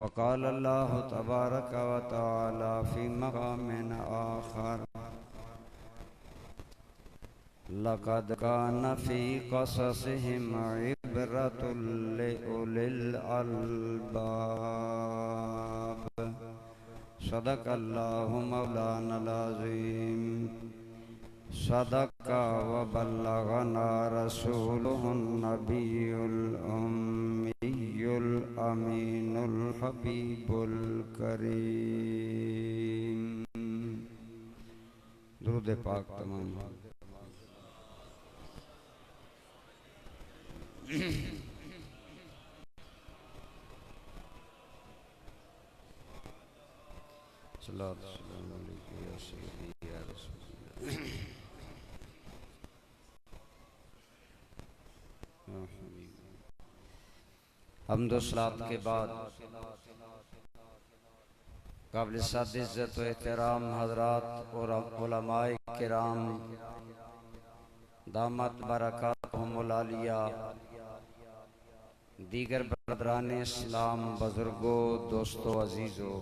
وقال الله تبارك وتعالى في مقام آخر لقد كان في قصصهم عبرة لأولي الألباب صدق الله مولانا العظيم صدق وبلغنا رسوله النبي الأمي الأمين الحبيب الكريم درود پاک تمام صلاة السلام علیکم یا سیدی یا رسول اللہ حمد و صلات کے بعد قابل صد عزت و احترام حضرات اور علماء کرام دامت برکاتہم العالیہ، دیگر برادران اسلام، بزرگوں، دوستوں، عزیزوں،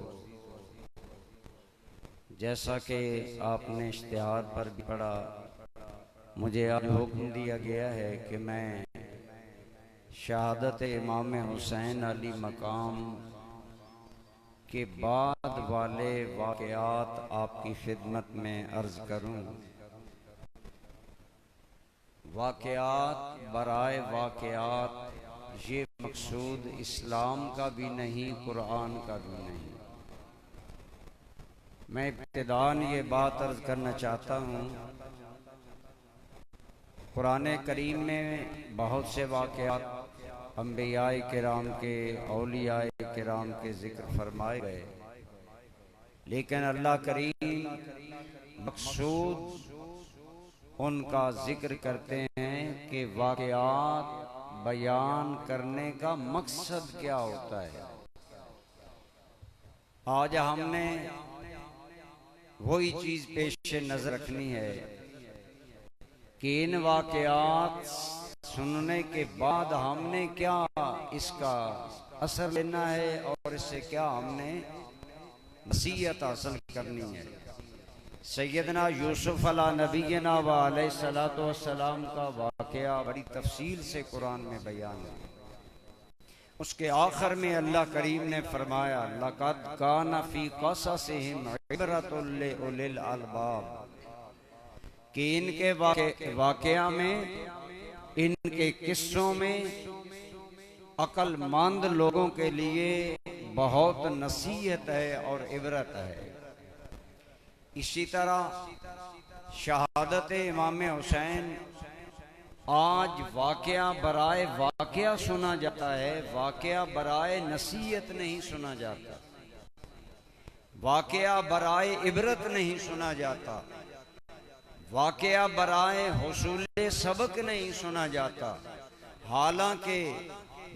جیسا کہ آپ نے اشتہار پر بھی پڑھا، مجھے آج حکم دیا گیا ہے کہ میں شہادت امام حسین علی مقام کے بعد والے واقعات آپ کی خدمت میں عرض کروں۔ واقعات برائے واقعات یہ مقصود اسلام کا بھی نہیں، قرآن کا بھی نہیں۔ میں ابتداً یہ بات عرض کرنا چاہتا ہوں، قرآن کریم میں بہت سے واقعات انبیاء کرام کے، اولیاء کرام کے ذکر فرمائے گئے، لیکن اللہ کریم مقصود ان کا ذکر کرتے ہیں کہ واقعات بیان کرنے کا مقصد کیا ہوتا ہے۔ آج ہم نے وہی چیز پیش نظر رکھنی ہے کہ ان واقعات سننے کے بعد ہم نے کیا اس کا اثر لینا ہے اور اس سے کیا ہم نے نصیحت حاصل کرنی ہے۔ سیدنا یوسف علیہ نبینا و علیہ السلام کا واقعہ بڑی تفصیل سے قرآن میں بیان ہے۔ اس کے آخر میں اللہ کریم نے فرمایا لَقَدْ كَانَ فِي قَصَصِهِمْ عِبْرَةٌ لِأُولِي الْأَلْبَابِ، کہ ان کے واقعہ میں، ان کے قصوں میں عقل مند لوگوں کے لیے بہت نصیحت ہے اور عبرت ہے۔ اسی طرح شہادت امام حسین آج واقعہ برائے واقعہ سنا جاتا ہے، واقعہ برائے نصیحت نہیں سنا جاتا، واقعہ برائے عبرت نہیں سنا جاتا، واقعہ برائے حصول سبق نہیں سنا جاتا، حالانکہ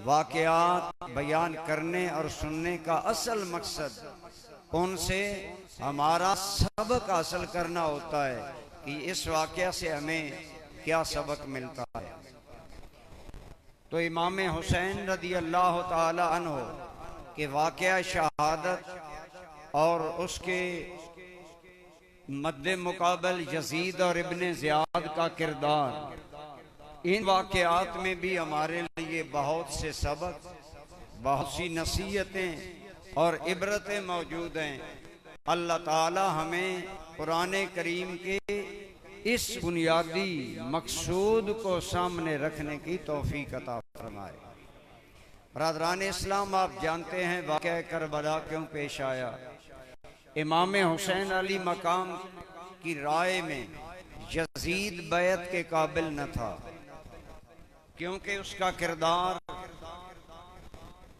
واقعات بیان کرنے اور سننے کا اصل مقصد ان سے ہمارا سبق حاصل کرنا ہوتا ہے کہ اس واقعہ سے ہمیں کیا سبق ملتا ہے۔ تو امام حسین رضی اللہ تعالی عنہ کے واقعہ شہادت اور اس کے مد مقابل یزید اور ابن زیاد کا کردار، ان واقعات میں بھی ہمارے لیے بہت سے سبق، بہت سی نصیحتیں اور عبرتیں موجود ہیں۔ اللہ تعالی ہمیں قرآن کریم کے اس بنیادی مقصود کو سامنے رکھنے کی توفیق عطا فرمائے۔ برادران اسلام، آپ جانتے ہیں واقعہ کربلا کیوں پیش آیا۔ امام حسین علی مقام کی رائے میں یزید بیعت کے قابل نہ تھا، کیونکہ اس کا کردار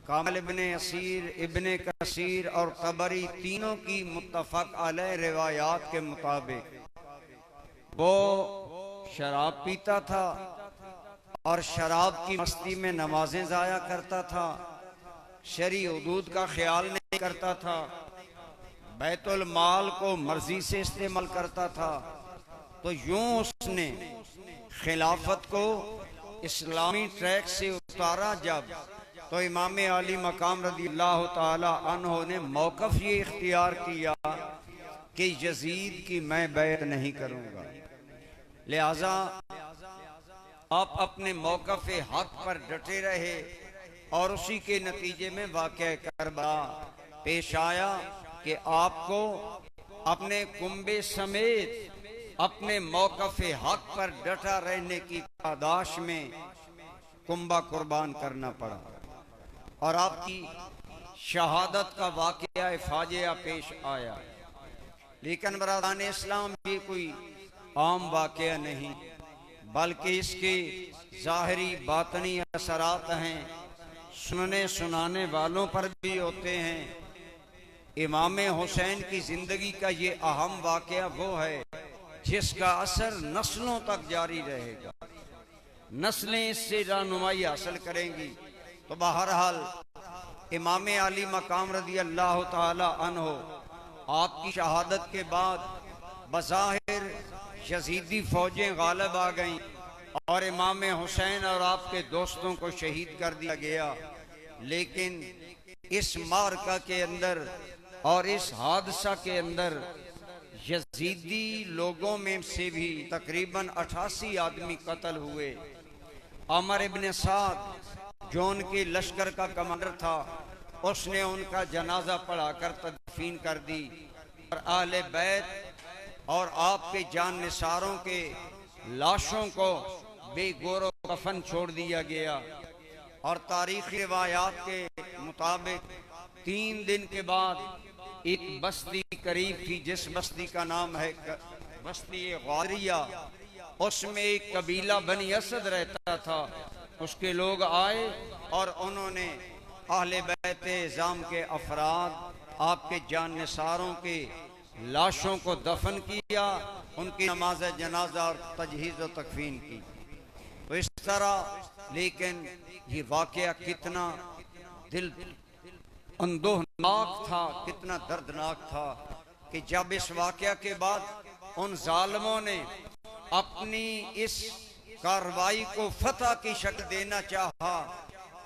کامل ابن اسیر، ابن کثیر اور طبری تینوں کی متفق علیہ روایات کے مطابق وہ شراب پیتا تھا اور شراب کی مستی میں نمازیں ضائع کرتا تھا، شرعی حدود کا خیال نہیں کرتا تھا، بیت المال کو مرضی سے استعمال کرتا تھا۔ تو یوں اس نے خلافت کو اسلامی ٹریک سے اتارا جب تو امام علی مقام رضی اللہ تعالی عنہ نے موقف یہ اختیار کیا کہ یزید کی میں بیعت نہیں کروں گا، لہذا آپ اپنے موقف حق پر ڈٹے رہے اور اسی کے نتیجے میں واقعہ کربلا پیش آیا کہ آپ کو اپنے کنبے سمیت اپنے موقف حق پر ڈٹا رہنے کی پاداش میں کنبہ قربان کرنا پڑا، اور آپ کی شہادت کا واقعہ فاجعہ پیش آیا۔ لیکن برادران اسلام یہ کوئی عام واقعہ نہیں، بلکہ اس کے ظاہری باطنی اثرات ہیں، سننے سنانے والوں پر بھی ہوتے ہیں۔ امام حسین کی زندگی کا یہ اہم واقعہ وہ ہے جس کا اثر نسلوں تک جاری رہے گا، نسلیں اس سے رہنمائی حاصل کریں گی۔ تو بہرحال امام علی مقام رضی اللہ تعالی عنہ آپ کی شہادت کے بعد بظاہر یزیدی فوجیں غالب آ گئیں اور امام حسین اور آپ کے دوستوں کو شہید کر دیا گیا، لیکن اس معرکہ کے اندر اور اس حادثہ کے اندر یزیدی لوگوں میں سے بھی تقریباً 88 آدمی قتل ہوئے۔ عمر ابن سعد جو ان کے لشکر کا کمانڈر تھا، اس نے ان کا جنازہ پڑھا کر تدفین کر دی، اور اہل بیت اور آپ کے جان نثاروں کے لاشوں کو بے گور و کفن چھوڑ دیا گیا۔ اور تاریخی روایات کے مطابق 3 دن کے بعد ایک بستی قریب تھی جس بستی کا نام ہے بستی غاریہ، اس میں ایک قبیلہ بنی اسد رہتا تھا، اس کے لوگ آئے اور انہوں نے اہل بیت اعظام کے افراد آپ کے جان نثاروں کے لاشوں کو دفن کیا، ان کی نماز جنازہ اور تجہیز و تکفین کی۔ تو اس طرح لیکن یہ واقعہ کتنا دل اندوہناک تھا، کتنا دردناک تھا کہ جب اس واقعہ کے بعد ان ظالموں نے اپنی اس کارروائی کو فتح کی شکل دینا چاہا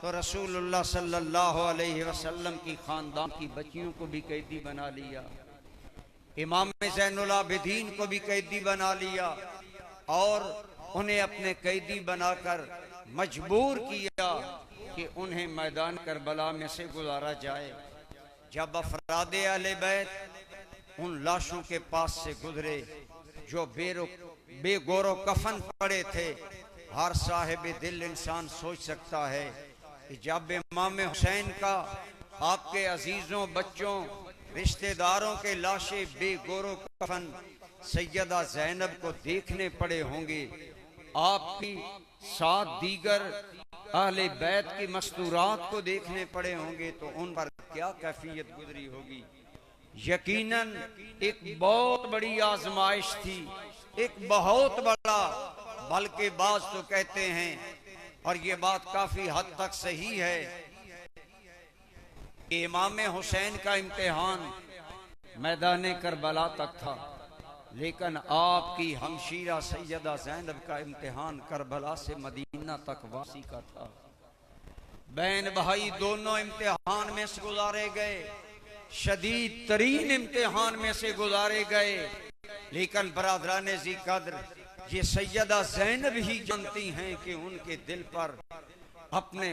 تو رسول اللہ صلی اللہ علیہ وسلم کی خاندان کی بچیوں کو بھی قیدی بنا لیا، امام زین العابدین کو بھی قیدی بنا لیا، اور انہیں اپنے قیدی بنا کر مجبور کیا کہ انہیں میدان کربلا میں سے گزارا جائے۔ جب افراد اہل بیت ان لاشوں کے پاس سے گزرے جو بے گور و کفن پڑے تھے، ہر صاحب دل انسان سوچ سکتا ہے کہ جب امام حسین کا آپ کے عزیزوں، بچوں، رشتہ داروں کے لاشیں بے گور و کفن سیدہ زینب کو دیکھنے پڑے ہوں گے، آپ کی 7 دیگر اہل بیت کی مستورات کو دیکھنے پڑے ہوں گے، تو ان پر کیا کیفیت گزری ہوگی۔ یقیناً ایک بہت بڑی آزمائش تھی، ایک بہت بڑا، بلکہ بعض تو کہتے ہیں اور یہ بات کافی حد تک صحیح ہے کہ امام حسین کا امتحان میدان کربلا تک تھا، لیکن آپ کی ہمشیرہ سیدہ زینب کا امتحان کربلا سے مدینہ تک واپسی کا تھا۔ بہن بھائی دونوں امتحان میں سے گزارے گئے، شدید ترین امتحان میں سے گزارے گئے، لیکن برادران ذی قدر یہ سیدہ زینب ہی جانتی ہیں کہ ان کے دل پر اپنے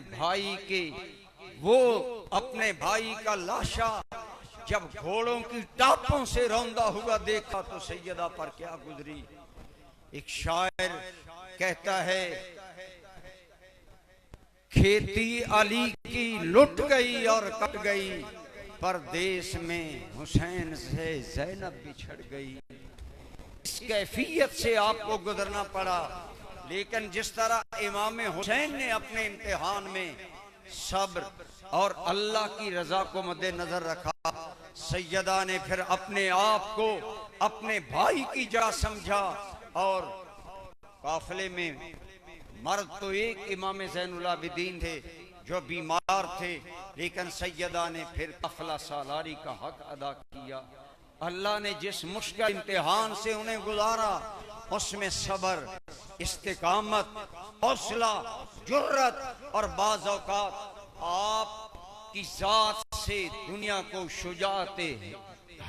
بھائی کا لاشا جب گھوڑوں کی ٹاپوں سے روندا ہوا دیکھا تو سیدہ پر کیا گزری۔ ایک شاعر کہتا ہے کھیتی علی کی لٹ گئی اور کٹ گئی، پردیس میں حسین سے زینب بچھڑ گئی۔ اس کیفیت سے آپ کو گزرنا پڑا، لیکن جس طرح امام حسین نے اپنے امتحان میں صبر اور اللہ کی رضا کو مد نظر رکھا، سیدہ نے پھر اپنے آپ کو اپنے بھائی کی جا سمجھا، اور قافلے میں مرد تو ایک امام زین العابدین تھے جو بیمار تھے، لیکن سیدہ نے پھر قافلہ سالاری کا حق ادا کیا۔ اللہ نے جس مشکل امتحان سے انہیں گزارا اس میں صبر، استقامت، حوصلہ، جرت اور بعض اوقات آپ کی ذات سے دنیا کو شجاعت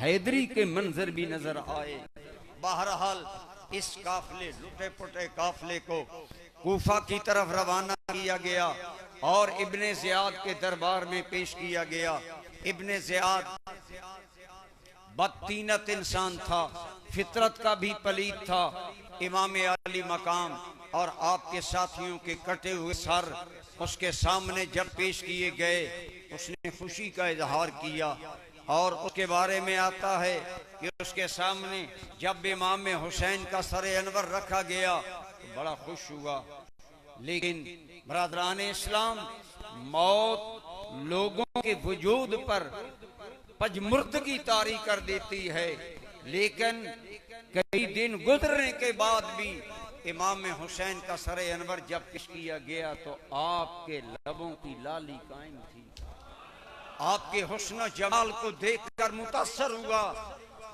حیدری کے منظر بھی نظر آئے۔ بہرحال اس قافلے لٹے پٹے قافلے کو کوفہ کی طرف روانہ کیا گیا اور ابن زیاد کے دربار میں پیش کیا گیا۔ ابن زیاد بدطینت انسان تھا، فطرت کا بھی پلید تھا، امام علی مقام اور آپ کے ساتھیوں کے کٹے ہوئے سر اس کے سامنے جب پیش کیے گئے اس نے خوشی کا اظہار کیا، اور اس کے بارے میں آتا ہے کہ اس کے سامنے جب امام حسین کا سر انور رکھا گیا تو بڑا خوش ہوا۔ لیکن برادران اسلام، موت لوگوں کے وجود پر پجمردگی طاری کر دیتی ہے، لیکن کئی دن گزرنے کے بعد بھی امام حسین کا سر انور جب پیش کیا گیا تو آپ کے لبوں کی لالی قائم تھی۔ آپ کے حسن و جمال کو دیکھ کر متاثر ہوا،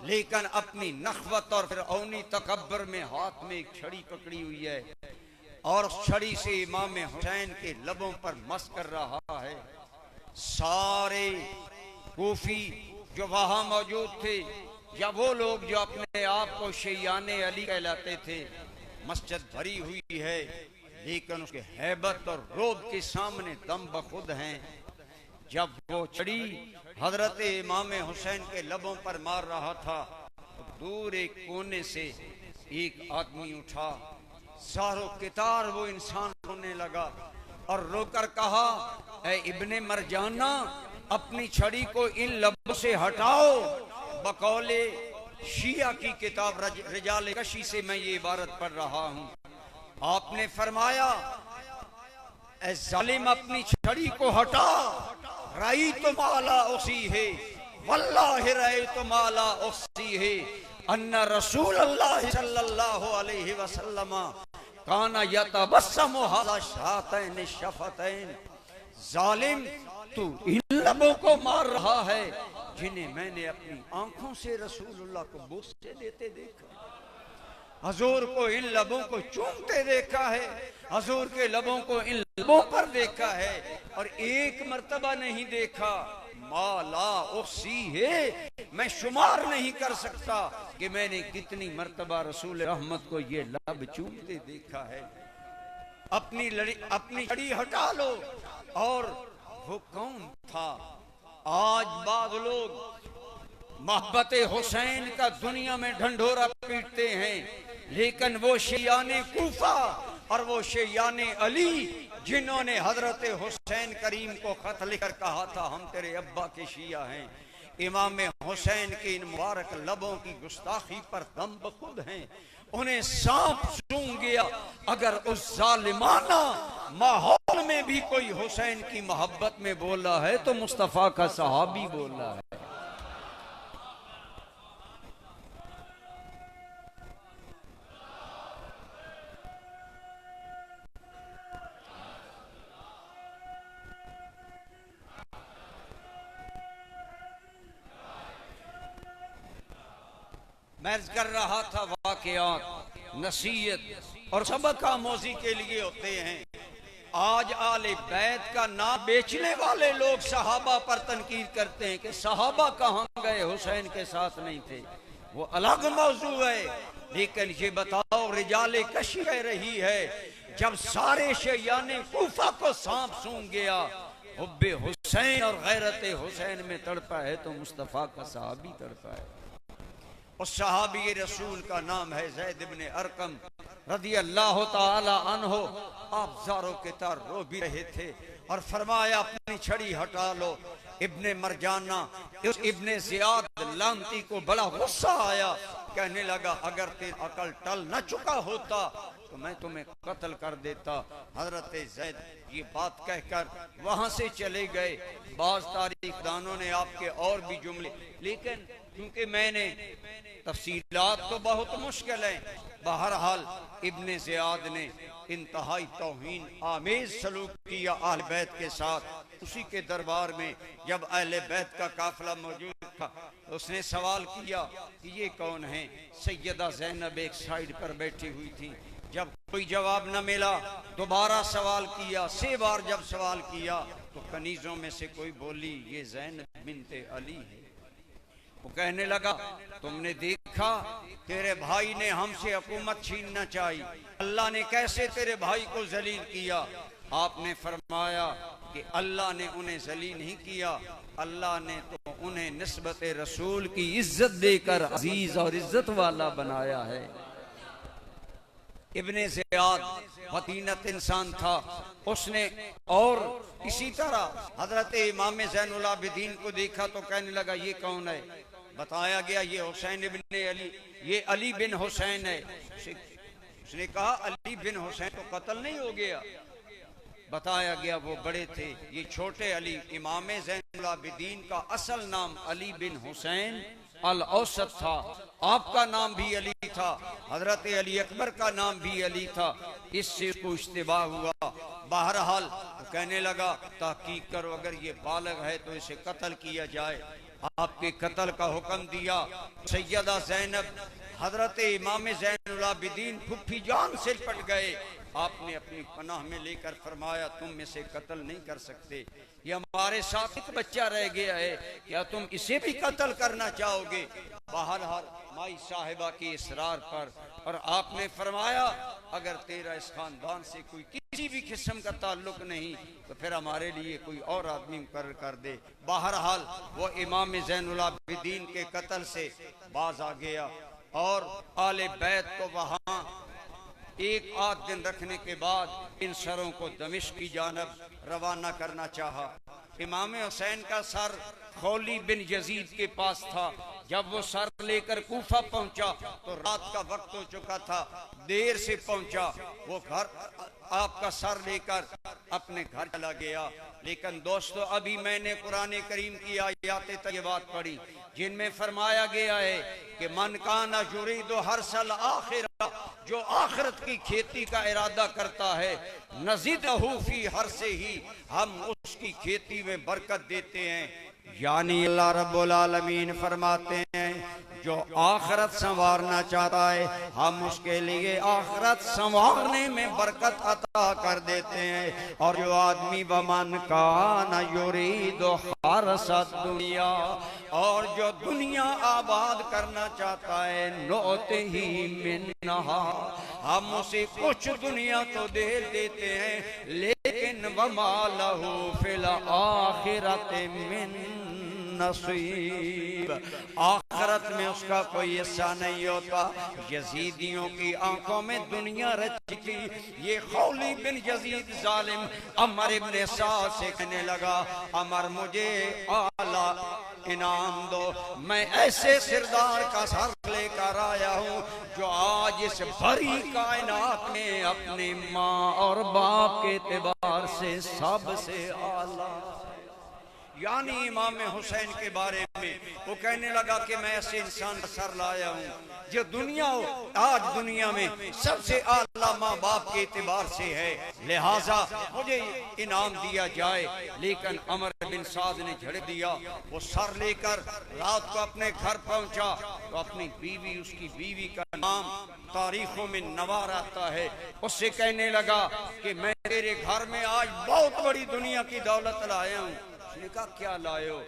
لیکن اپنی نخوت اور فرعونی تکبر میں ہاتھ میں ایک چھڑی پکڑی ہوئی ہے اور اس چھڑی سے امام حسین کے لبوں پر مس کر رہا ہے۔ سارے کوفی جو وہاں موجود تھے یا وہ لوگ جو اپنے آپ کو شیعان علی کہلاتے تھے، مسجد بھری ہوئی ہے لیکن اس کے ہیبت اور رعب کے سامنے دم بخود ہیں۔ جب وہ چھڑی حضرت امام حسین کے لبوں پر مار رہا تھا تو دور ایک کونے سے ایک آدمی اٹھا، زارو کتار وہ انسان ہونے لگا اور رو کر کہا، اے ابن مرجانہ، اپنی چھڑی کو ان لبوں سے ہٹاؤ۔ بقول شیعہ کی کتاب رجال کشی سے میں یہ عبارت پڑھ رہا ہوں۔ آپ نے فرمایا، اے ظالم، اپنی چھڑی کو ہٹا، رأیت ما لا احصیہ، واللہ رأیت ما لا احصیہ، ان رسول اللہ صلی اللہ علیہ وسلم کان یتبسم علی شاتین الشفتین۔ ظالم، تو ان لبوں کو مار رہا ہے جنہیں میں نے اپنی آنکھوں سے رسول اللہ کو بوسے دیتے دیکھا، حضور کو ان لبوں کو چومتے دیکھا ہے، حضور کے لبوں کو ان لبوں پر دیکھا ہے، اور ایک مرتبہ نہیں دیکھا، ما لا احصی ہے، میں شمار نہیں کر سکتا کہ میں نے کتنی مرتبہ رسول رحمت کو یہ لب چومتے دیکھا ہے۔ اپنی چھڑی ہٹا لو۔ اور وہ کون تھا؟ آج بعض لوگ محبت حسین کا دنیا میں ڈھنڈورا پیٹتے ہیں، لیکن وہ شیعان کوفہ اور وہ شیعان علی جنہوں نے حضرت حسین کریم کو خط لکھ کر کہا تھا ہم تیرے ابا کے شیعہ ہیں، امام حسین کے ان مبارک لبوں کی گستاخی پر دم بخود ہیں۔ انہیں سانپ سونگ گیا۔ اگر اس ظالمانہ ماحول میں بھی کوئی حسین کی محبت میں بولا ہے تو مصطفیٰ کا صحابی بولا ہے۔ میں کر رہا تھا واقعات نصیحت اور سبق آموزی کے لیے ہوتے ہیں۔ آج آل بیت کا نام بیچنے والے لوگ صحابہ پر تنقید کرتے ہیں کہ صحابہ کہاں گئے، حسین کے ساتھ نہیں تھے، وہ الگ موضوع ہے۔ لیکن یہ بتاؤ، رجال کشی کہہ رہی ہے جب سارے شیعان کوفہ کو سانپ سونگ گیا، حب حسین اور غیرت حسین میں تڑپا ہے تو مصطفیٰ کا صحابی تڑپا ہے۔ اس صحابی رسول کا نام ہے زید بن ارقم رضی اللہ تعالی عنہ۔ آپ زاروں کے تار رو بھی رہے تھے اور فرمایا اپنی چھڑی ہٹا لو۔ ابن مرجانہ اس ابن زیاد لانتی کو بڑا غصہ آیا، کہنے لگا اگر تیری عقل ٹل نہ چکا ہوتا تو میں تمہیں قتل کر دیتا۔ حضرت زید یہ بات کہہ کر وہاں سے چلے گئے۔ بعض تاریخ دانوں نے آپ کے اور بھی جملے، لیکن کیونکہ میں نے تفصیلات تو بہت مشکل ہیں، بہرحال ابن زیاد نے انتہائی توہین آمیز سلوک کیا اہل بیت کے ساتھ۔ اسی کے دربار میں جب اہل بیت کا قافلہ موجود تھا اس نے سوال کیا کہ یہ کون ہیں؟ سیدہ زینب ایک سائیڈ پر بیٹھی ہوئی تھی۔ جب کوئی جواب نہ ملا دوبارہ سوال کیا، 6 بار جب سوال کیا تو تو کنیزوں میں سے کوئی بولی یہ زینب بنت علی ہے۔ وہ کہنے لگا تم نے دیکھا تیرے بھائی نے ہم سے حکومت چھیننا چاہی، اللہ نے کیسے تیرے بھائی کو ذلیل کیا؟ آپ نے فرمایا کہ اللہ نے انہیں ذلیل نہیں کیا، اللہ نے تو انہیں نسبت رسول کی عزت دے کر عزیز اور عزت والا بنایا ہے۔ ابن زیاد فطینت انسان تھا، اس نے اور اسی طرح حضرت امام زین العابدین کو دیکھا تو کہنے لگا یہ کون ہے؟ بتایا گیا یہ حسین ابن علی، یہ علی بن حسین ہے۔ اس نے کہا علی بن حسین تو قتل نہیں ہو گیا؟ بتایا گیا وہ بڑے تھے، یہ چھوٹے علی۔ امام زین العابدین کا اصل نام علی بن حسین الاوسط تھا، آپ کا نام بھی علی تھا، حضرت علی اکبر کا نام بھی علی تھا، اس سے کو اشتباہ ہوا۔ بہرحال وہ کہنے لگا تحقیق کرو، اگر یہ بالغ ہے تو اسے قتل کیا جائے۔ آپ کے قتل کا حکم دیا۔ سیدہ زینب حضرت امام زین العابدین پھپھی جان سے لپٹ گئے، آپ نے اپنی پناہ میں لے کر فرمایا تم اسے قتل نہیں کر سکتے، یہ ہمارے ساتھ ایک بچہ رہ گیا ہے، کیا تم اسے بھی قتل کرنا چاہو گے؟ بہرحال مائی صاحبہ کی اصرار پر، اور آپ نے فرمایا اگر تیرا اس خاندان سے کوئی کسی بھی قسم کا تعلق نہیں تو پھر ہمارے لیے کوئی اور آدمی مقرر کر دے۔ بہرحال وہ امام زین العابدین کے قتل سے باز آ گیا، اور آل بیت کو وہاں ایک آدھ دن رکھنے کے بعد ان سروں کو دمشق کی جانب روانہ کرنا چاہا۔ امام حسین کا سر خولی بن یزید کے پاس تھا، جب وہ سر لے کر کوفہ پہنچا تو رات کا وقت ہو چکا تھا، دیر سے پہنچا، وہ گھر آپ کا سر لے کر اپنے گھر چلا گیا۔ لیکن دوستو ابھی میں نے قرآن کریم کی آیات طیبات پڑھی جن میں فرمایا گیا ہے کہ من کان یرید حرث الآخرہ، جو آخرت کی کھیتی کا ارادہ کرتا ہے، نزدہ فی حرثہ، ہم اس کی کھیتی میں برکت دیتے ہیں۔ یعنی اللہ رب العالمین فرماتے ہیں جو آخرت سنوارنا چاہتا ہے ہم اس کے لیے آخرت سنوارنے میں برکت عطا کر دیتے ہیں، اور جو آدمی ومن کان یرید حرث الدنیا، اور جو دنیا آباد کرنا چاہتا ہے نؤتہ منہا، ہم اسے کچھ دنیا تو دے دیتے ہیں لیکن وما لہ فی الآخرۃ من نصیب، آخرت میں اس کا کوئی حصہ نہیں ہوتا۔ یزیدیوں کی آنکھوں میں دنیا رچ گئی۔ یہ خولی بن یزید ظالم عمر ابن سعد سے کہنے لگا عمر مجھے اعلیٰ انعام دو، میں ایسے سردار کا سر لے کر آیا ہوں جو آج اس بھری کائنات میں اپنی ماں اور باپ کے اعتبار سے سب سے اعلیٰ۔ یعنی امام حسین کے بارے میں وہ کہنے لگا کہ میں ایسے انسان کا سر لایا ہوں جو دنیا آج دنیا میں سب سے اعلیٰ ماں باپ کے اعتبار سے ہے، لہٰذا مجھے انعام دیا جائے۔ لیکن عمر بن سعد نے جھڑ دیا، وہ سر لے کر رات کو اپنے گھر پہنچا تو اپنی بیوی، اس کی بیوی کا نام تاریخوں میں نوار آتا ہے، اس سے کہنے لگا کہ میں تیرے گھر میں آج بہت بڑی دنیا کی دولت لایا ہوں۔ اس نے کہا کیا لائے ہو؟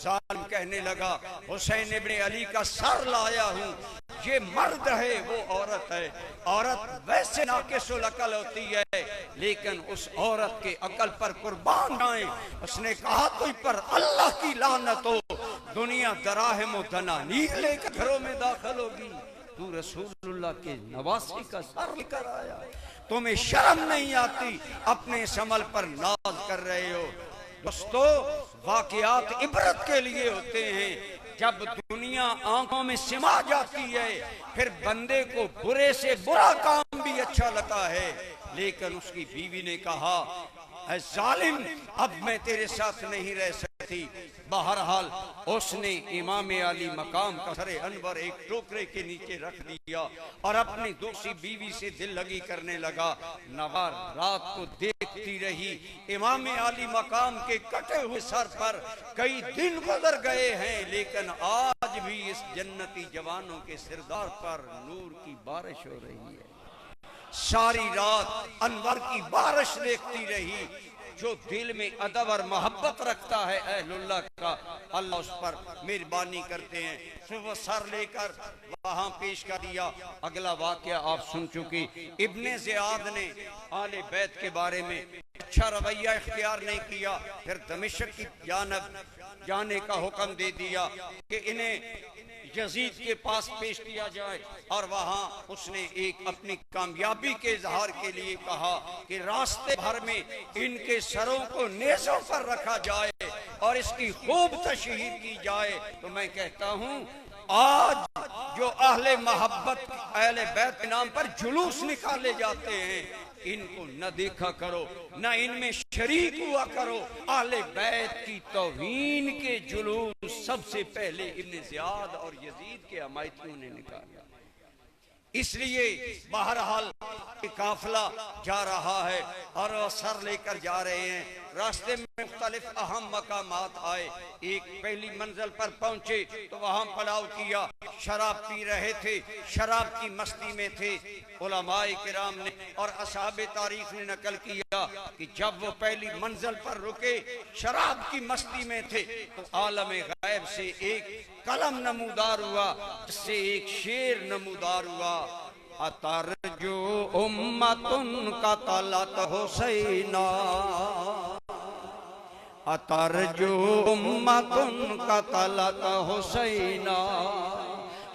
ظالم کہنے لگا حسین ابن علی کا سر لایا ہوں، یہ مرد ہے وہ عورت ہے، عورت ویسے ناقص العقل ہوتی ہے لیکن اس عورت کے عقل پر قربان جائیں۔ اس نے کہا تو پر اللہ کی لعنت ہو، دنیا دراہم و دنانیر لے کر گھروں میں داخل ہوگی، تو رسول اللہ کے نواسی کا سر لے کر آیا، تمہیں شرم نہیں آتی؟ اپنے اس عمل پر ناز کر رہے ہو۔ دوستو واقعات عبرت کے لیے ہوتے ہیں، جب دنیا آنکھوں میں سما جاتی ہے پھر بندے کو برے سے برا کام بھی اچھا لگتا ہے۔ لیکن اس کی بیوی نے کہا اے ظالم اب میں تیرے ساتھ نہیں رہ سکتی۔ بہرحال اس نے امام علی مقام کا سر انور ایک ٹوکرے کے نیچے رکھ دیا اور اپنی دوسری بیوی سے دل لگی کرنے لگا۔ نوار رات کو دیکھتی رہی، امام علی مقام کے کٹے ہوئے سر پر کئی دن گزر گئے ہیں لیکن آج بھی اس جنتی جوانوں کے سردار پر نور کی بارش ہو رہی ہے۔ ساری رات انور کی بارش دیکھتی رہی، جو دل میں ادب اور محبت رکھتا ہے اہل اللہ کا، اللہ اس پر مہربانی کرتے ہیں۔ صبح سر لے کر وہاں پیش کر دیا۔ اگلا واقعہ آپ سن چکی، ابن زیاد نے آل بیت کے بارے میں اچھا رویہ اختیار نہیں کیا، پھر دمشق کی جانب جانے کا حکم دے دیا کہ انہیں یزید کے پاس پیش کیا جائے، اور وہاں اس نے ایک اپنی کامیابی کے اظہار کے لیے کہا کہ راستے بھر میں ان کے سروں کو نیزوں پر رکھا جائے اور اس کی خوب تشہیر کی جائے۔ تو میں کہتا ہوں آج جو اہل محبت اہل بیت کے نام پر جلوس نکالے جاتے ہیں، ان کو نہ دیکھا کرو، نہ ان میں شریک ہوا کرو۔ اہل بیت کی توہین کے جلوس سب سے پہلے ابن زیاد اور یزید کے حمایتیوں نے نکالا۔ اس لیے بہرحال قافلہ جا رہا ہے اور وہ سر لے کر جا رہے ہیں، راستے میں مختلف اہم مقامات آئے۔ ایک پہلی منزل پر پہنچے تو وہاں پڑاؤ کیا، شراب پی رہے تھے، شراب کی مستی میں تھے۔ علماء کرام نے اور اصحاب تاریخ نے نقل کیا کہ جب وہ پہلی منزل پر رکے شراب کی مستی میں تھے تو عالم غیب سے ایک قلم نمودار ہوا، جس سے ایک شعر نمودار ہوا، اترجو امتن قتلت حسینا، اترجو امتن قتلت حسینا،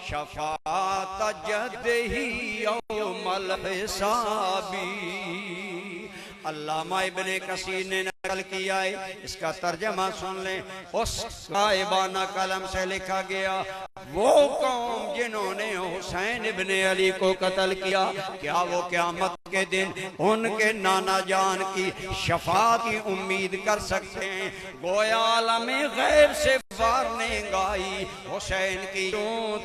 شفاعت جدہی یوم الحسابی۔ علامہ ابن کثیر نے نقل کیا ہے، اس کا ترجمہ سن لیں۔ اس غائبانہ قلم سے لکھا گیا وہ قوم جنہوں نے حسین ابن علی کو قتل کیا، کیا وہ قیامت کے دن ان کے نانا جان کی شفاعت کی امید کر سکتے ہیں؟ گویا عالم غیب سے وارننگ آئی، حسین کی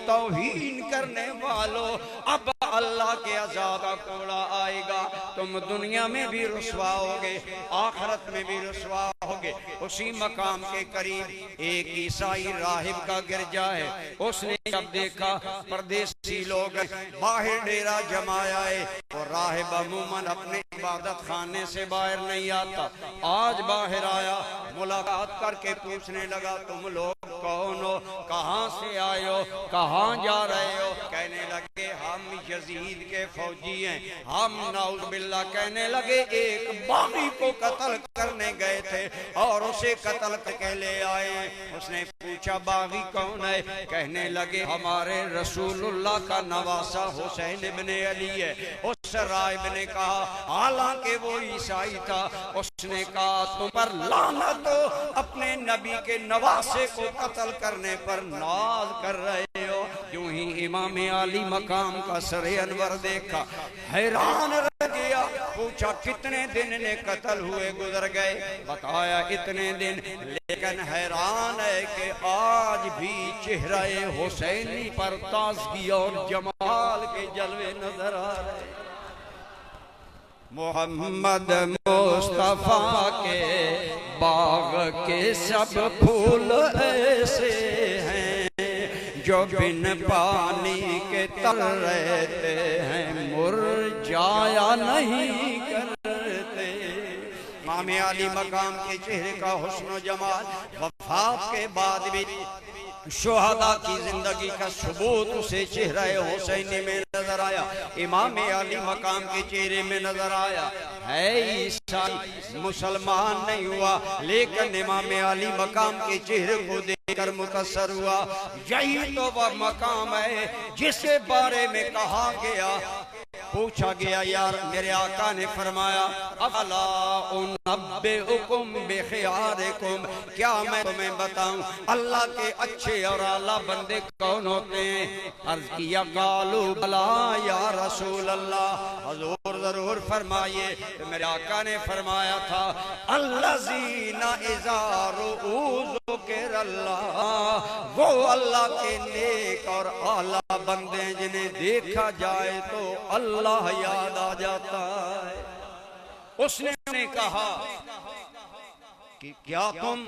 توہین کرنے والوں اب اللہ کے عذاب کا کوڑا آئے گا، تم دنیا میں بھی رسوا ہوگے، آخرت میں بھی رسوا ہوگے۔ اسی مقام کے قریب ایک عیسائی راہب کا گرجا ہے، اس نے جب دیکھا پردیسی لوگ باہر ڈیرا جمایا ہے، اور راہب عموماً اپنے عبادت خانے سے باہر نہیں آتا، آج باہر آیا، ملاقات کر کے پوچھنے لگا تم لوگ کون ہو، کہاں سے آئے ہو، کہاں جا رہے ہو؟ کہنے لگے ہم یزید کے فوجی ہیں، ہم نعوذ باللہ، کہنے لگے ایک باغی کو قتل کرنے گئے تھے اور اسے قتل کے لے آئے۔ اس نے پوچھا باغی کون ہے؟ کہنے لگے ہمارے رسول اللہ کا نواسہ حسین ابن علی ہے۔ اس راہب نے کہا حالانکہ وہ عیسائی تھا، اس نے کہا تم پر لعنت ہو، اپنے نبی کے نواسے کو قتل کرنے پر ناز کر رہے ہو۔ یوں ہی امام علی مقام کا سر انور دیکھا، حیران رہ گیا، پوچھا کتنے دن نے قتل ہوئے گزر گئے؟ بتایا اتنے دن، لیکن حیران ہے کہ آج بھی چہرہ حسینی پر تازگی اور جمال کے جلوے نظر آ رہے۔ محمد مصطفیٰ کے باغ کے سب پھول ایسے ہیں جو بن پانی کے تر رہتے ہیں، مرجایا نہیں کرتے۔ امام علی مقام کے چہرے کا حسن و جمال وفات کے بعد بھی شہداء کی زندگی کا ثبوت اسے چہرہ حسینی میں نظر آیا، امام علی مقام کے چہرے میں نظر آیا۔ ہے عیسائی، مسلمان نہیں ہوا، لیکن امام علی مقام کے چہرے کو دیکھ کر متاثر ہوا۔ یہی تو وہ مقام ہے جس کے بارے میں کہا گیا، پوچھا گیا یار، میرے آقا نے فرمایا افلا انبئکم بخیارکم، کیا میں تمہیں بتاؤں اللہ کے اچھے اور اعلیٰ بندے کون ہوتے ہیں؟ عرض کیا قالوا بلا یا رسول اللہ، حضور ضرور فرمائیے۔ تو میرے آقا نے فرمایا تھا الذین اذا رؤوا ذکر اللہ، وہ اللہ کے نیک اور اعلیٰ بندے جنہیں دیکھا جائے تو اللہ یاد آ جاتا ہے۔ اس نے کہا کہ کیا تم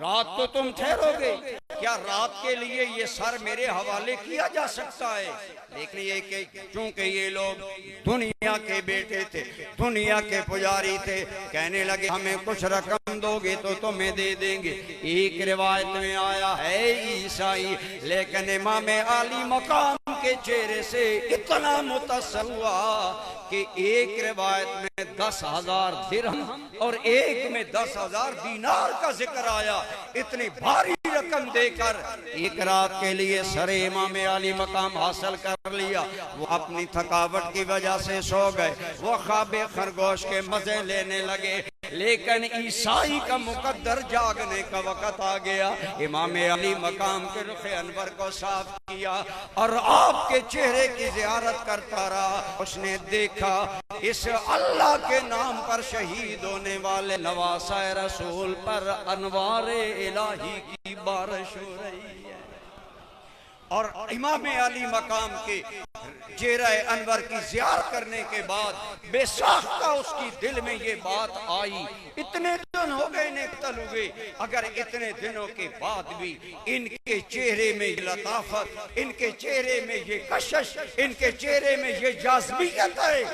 رات تو تم ٹھہرو گے، کیا رات کے لیے یہ سر میرے حوالے کیا جا سکتا ہے؟ لیکن یہ کہ چونکہ یہ لوگ دنیا کے بیٹے تھے، دنیا کے پجاری تھے، کہنے لگے ہمیں کچھ رقم دو گے تو تمہیں دے دیں گے۔ ایک روایت میں آیا ہے عیسائی، لیکن امام عالی مقام کے چہرے سے اتنا متصل ہوا کہ ایک روایت میں 10,000 درہم اور ایک میں 10,000 دینار کا ذکر آیا۔ اتنی بھاری رقم دے کر ایک رات کے لیے سر امام عالی مقام حاصل کر لیا۔ وہ اپنی تھکاوٹ کی وجہ سے سو گئے، وہ خواب خرگوش کے مزے لینے لگے، لیکن عیسائی کا مقدر جاگنے کا وقت آ گیا۔ امام علی مقام کے رخ انور کو صاف کیا اور آپ کے چہرے کی زیارت کرتا رہا۔ اس نے دیکھا اس اللہ کے نام پر شہید ہونے والے نواسہ رسول پر انوار الہی کی بارش ہو رہی ہے، اور امام علی مقام کے چہرہ انور کی زیارت کرنے کے بعد بے ساختہ اس کی دل میں یہ بات آئی، اتنے دن ہو گئے انہیں قتل ہوئے، اگر اتنے دنوں کے بعد بھی ان کے چہرے میں یہ لطافت، ان کے چہرے میں یہ کشش، ان کے چہرے میں یہ جاذبیت ہے،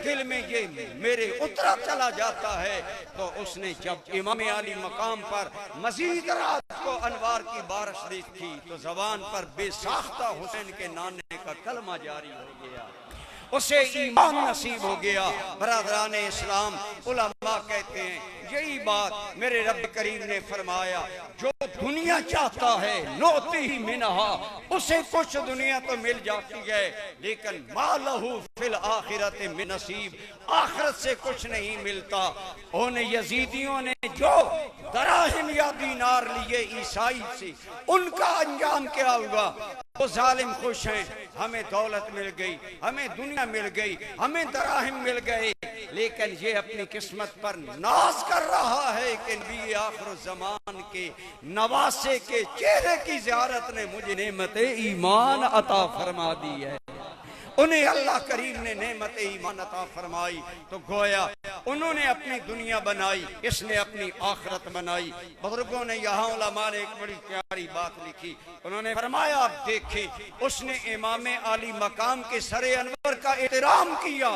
دل میں یہ میرے اترا چلا جاتا ہے۔ تو اس نے جب امام علی مقام پر مزید رات کو انوار کی بارش دیکھی تو زبان پر بے ساختہ حسین کے نانے کا کلمہ جاری ہو گیا، اسے ایمان نصیب ہو گیا۔ برادران اسلام، علماء کہتے ہیں یہی بات میرے رب کریم نے فرمایا، جو دنیا چاہتا ہے نوتی ہی منہا، اسے کچھ دنیا تو مل جاتی ہے، لیکن ما لہو فی الآخرت من نصیب، آخرت سے کچھ نہیں ملتا۔ ان یزیدیوں نے جو دراہم یا دینار لیے عیسائی سے، ان کا انجام کیا ہوا؟ وہ ظالم خوش ہیں، ہمیں دولت مل گئی، ہمیں دنیا مل گئی، ہمیں دراہم مل گئے، لیکن یہ اپنی قسمت پر ناز کر رہا ہے کہ نبی آخر الزمان کے نواسے کے چہرے کی زیارت نے مجھے نعمت ایمان عطا فرما دی ہے۔ انہیں اللہ کریم نے نعمت ایمان عطا فرمائی، تو گویا انہوں نے اپنی دنیا بنائی، اس نے اپنی آخرت بنائی۔ بزرگوں نے یہاں علماء نے ایک بڑی پیاری بات لکھی، انہوں نے فرمایا آپ دیکھیں، اس نے امام علی مقام کے سر انور کا احترام کیا،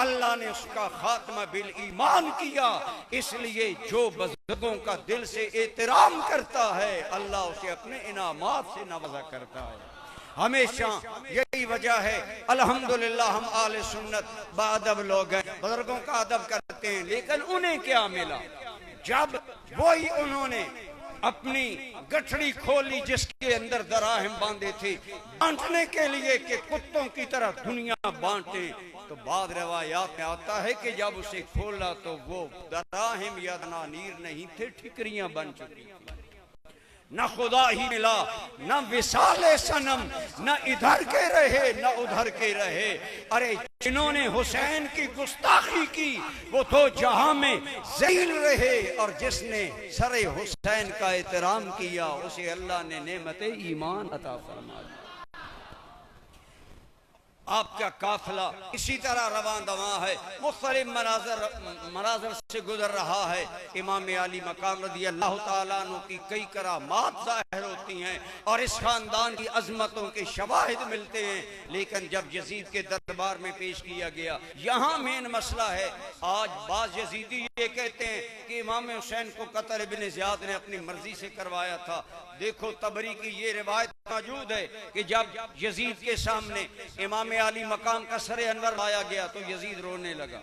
اللہ نے اس کا خاتمہ بالایمان کیا، اس لیے جو بزرگوں کا دل سے احترام کرتا ہے اللہ اسے اپنے انعامات سے نوازا کرتا ہے۔ ہمیشہ یہی وجہ ہے الحمدللہ ہم آل سنت بادب لوگ ہیں، بزرگوں کا ادب کرتے ہیں، لیکن انہیں کیا ملا؟ جب وہی انہوں نے اپنی گٹھڑی کھولی جس کے اندر دراہم باندھے تھے بانٹنے کے لیے کہ کتوں کی طرح دنیا بانٹے، تو بعد روایات میں آتا ہے کہ جب اسے کھولا تو وہ دراہم یا دنانیر نہیں تھے، ٹھکریاں بن چکی تھی۔ نہ خدا ہی ملا، نہ وصال صنم، نہ ادھر کے رہے نہ ادھر کے رہے۔ ارے جنہوں نے حسین کی گستاخی کی وہ تو جہاں میں ذلیل رہے، اور جس نے سر حسین کا احترام کیا اسے اللہ نے نعمت ایمان عطا فرما دی۔ آپ کا قافلہ اسی طرح رواں دواں ہے، مختلف مناظر سے گزر رہا ہے۔ امام علی مقام رضی اللہ تعالیٰ عنہ کی کئی کرامات ظاہر ہوتی ہیں اور اس خاندان کی عظمتوں کے شواہد ملتے ہیں، لیکن جب یزید کے دربار میں پیش کیا گیا، یہاں مین مسئلہ ہے۔ آج بعض یزیدی یہ کہتے ہیں کہ امام حسین کو قتل ابن زیاد نے اپنی مرضی سے کروایا تھا۔ دیکھو طبری کی یہ روایت موجود ہے کہ جب یزید کے سامنے امام علی مقام کا سر انور لایا گیا تو یزید رونے لگا،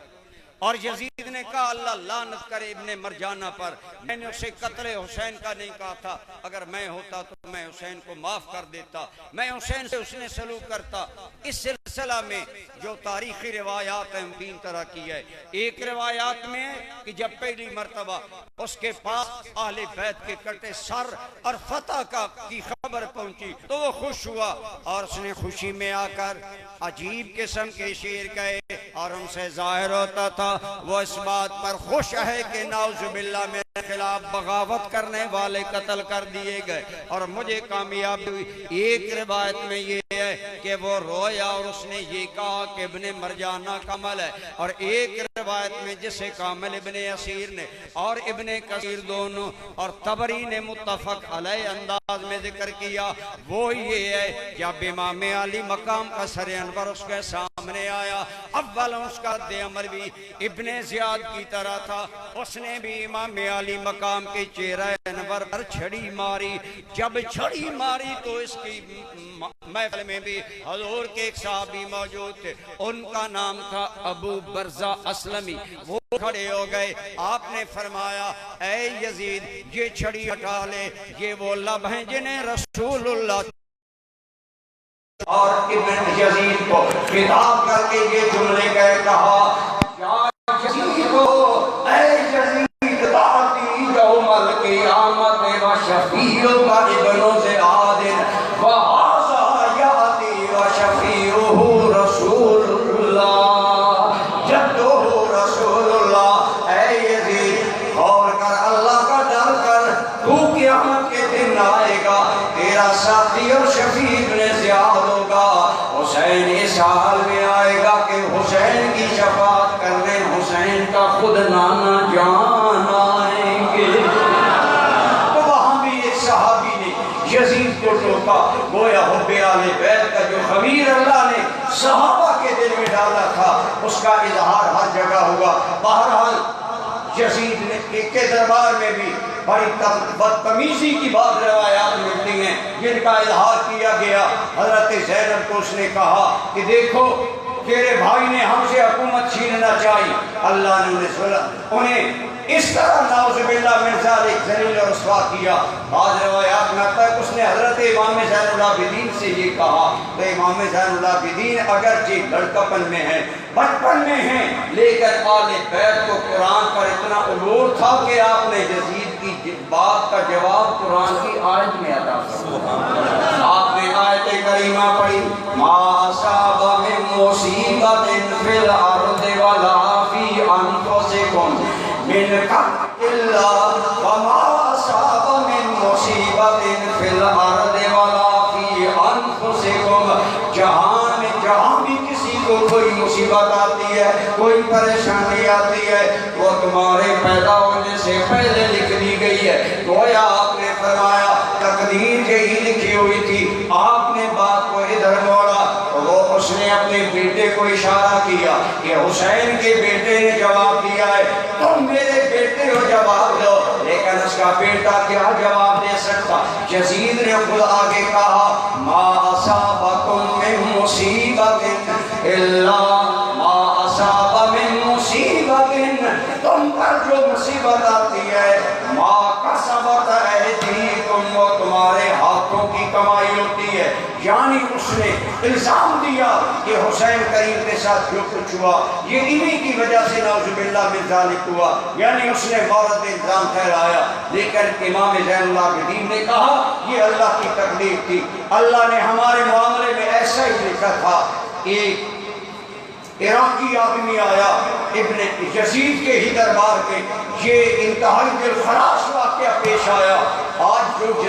اور یزید نے کہا اللہ لعنت کرے ابن مرجانہ پر، میں نے اسے قتل حسین کا نہیں کہا تھا، اگر میں ہوتا تو میں حسین کو معاف کر دیتا، میں حسین سے اس نے سلوک کرتا۔ اس سلسلہ میں جو تاریخی روایات ہیں تین طرح کی ہے۔ ایک روایات میں کہ جب پہلی مرتبہ اس کے پاس اہل بیت کے کٹے سر اور فتح کی خبر پہنچی تو وہ خوش ہوا، اور اس نے خوشی میں آ کر عجیب قسم کے شعر کہے، اور ان سے ظاہر ہوتا تھا وہ اس بات پر خوش ہے کہ نعوذ باللہ میرے خلاف بغاوت کرنے والے قتل کر دیے گئے اور مجھے کامیابی ہوئی۔ ایک روایت میں یہ ہے کہ وہ رویا اور اس نے یہ کہا کہ ابن مرجانہ کا عمل ہے، اور ایک روایت میں جسے کامل ابن اسیر نے اور ابن کثیر دونوں اور طبری نے متفق علیہ انداز میں ذکر کیا، وہ یہ ہے جب امام علی مقام کا سر انور اس کے سامنے آیا، اول اس کا رد عمل بھی ابن زیاد کی طرح تھا، اس نے بھی امام علی مقام کے چہرہ انور پر چھڑی ماری، جب چھڑی ماری تو اس کی محفل میں بھی حضور کے ایک صحابی موجود تھے، ان کا نام تھا ابو برزہ اسلمی، وہ کھڑے ہو گئے، آپ نے فرمایا اے یزید یہ چھڑی ہٹا لے، یہ وہ لب ہیں جنہیں رسول اللہ اور ابن یزید کو خطاب کر کے یہ جملے کہا یا یزید کو اے یزید دعوتی یوم القیامت و شفیع کا ابن زیاد وہذا یاتی و شفیعہ رسول اللہ جدہ رسول اللہ۔ اے یزید غور کر، اللہ کا ڈر کر، تو قیامت کے دن آئے گا، تیرا ساتھی اور شفیع ابن زیاد ہوگا، حسین اس حال میں آئے گا کہ حسین کی شفاعت کرنے حسین کا خود نانا جان آئیں گے۔ تو وہاں بھی ایک صحابی نے یزید کو ٹوکا، گویا حب آل بیت کا جو خمیر اللہ نے صحابہ کے دل میں ڈالا تھا اس کا اظہار ہر جگہ ہوا۔ بہرحال یزید نے کے دربار میں بھی بڑی بدتمیزی کی بعض روایات ملتی ہیں جن کا اظہار کیا گیا۔ حضرت زینب کو اس نے کہا کہ دیکھو تیرے بھائی نے ہم سے حکومت چھیننا چاہی، اللہ نے انہیں اس طرح نعوذ باللہ من ذالک ذلیل و رسوا کیا۔ بعض روایات میں آتا ہے کہ اس نے حضرت امام زین العابدین سے یہ کہا، تو امام زین العابدین اگرچہ لڑکپن میں ہیں، بچپن میں ہیں، لیکن آل بیت کو قرآن پر اتنا علور تھا کہ آپ نے یزید کی بات کا جواب قرآن کی آیت میں عطا فرمایا۔ آپ نے آیت کریمہ پڑھی، ما اصاب من مصیبت فی الارض ولا فی انفسکم من قبل اللہ وما اصاب من مصیبت فی الارض ولا فی انفسکم۔ جہاں بھی کسی کو کوئی مصیبت آتی ہے، کوئی پریشانی آتی ہے، وہ تمہارے پیدا ہونے سے پہلے لکھ دی گئی ہے۔ گویا آپ نے فرمایا تقدیر یہی لکھی ہوئی تھی، آپ نے بات کو ادھر موڑا، وہ اس نے اپنے بیٹے کو اشارہ کیا کہ حسین کے بیٹے نے جواب دیا ہے، تم میرے بیٹے کو جواب دو، لیکن اس کا بیٹا کیا جواب دے سکتا؟ یزید نے خود آگے کہا ما اصابکم من مصیبت الا ما اصاب من مصیبت، تم پر جو مصیبت آتی ہے ما کسبت ایدیکم، وہ تمہارے ہاتھوں کی کمائی ہوتی ہے۔ یعنی اس نے الزام دیا کہ حسین کریم کے ساتھ جو کچھ ہوا یہ انہی کی وجہ سے نعوذ باللہ من ذالک ہوا، یعنی اس نے مورد الزام ٹھہرایا۔ لیکن امام زین العابدین نے کہا یہ اللہ کی تقدیر تھی، اللہ نے ہمارے معاملے میں ایسا ہی لکھا تھا۔ ایک عراقی آدمی آیا ابن یزید کے ہی دربار میں، یہ انتہائی دلخراش واقعہ پیش آیا۔ آج جو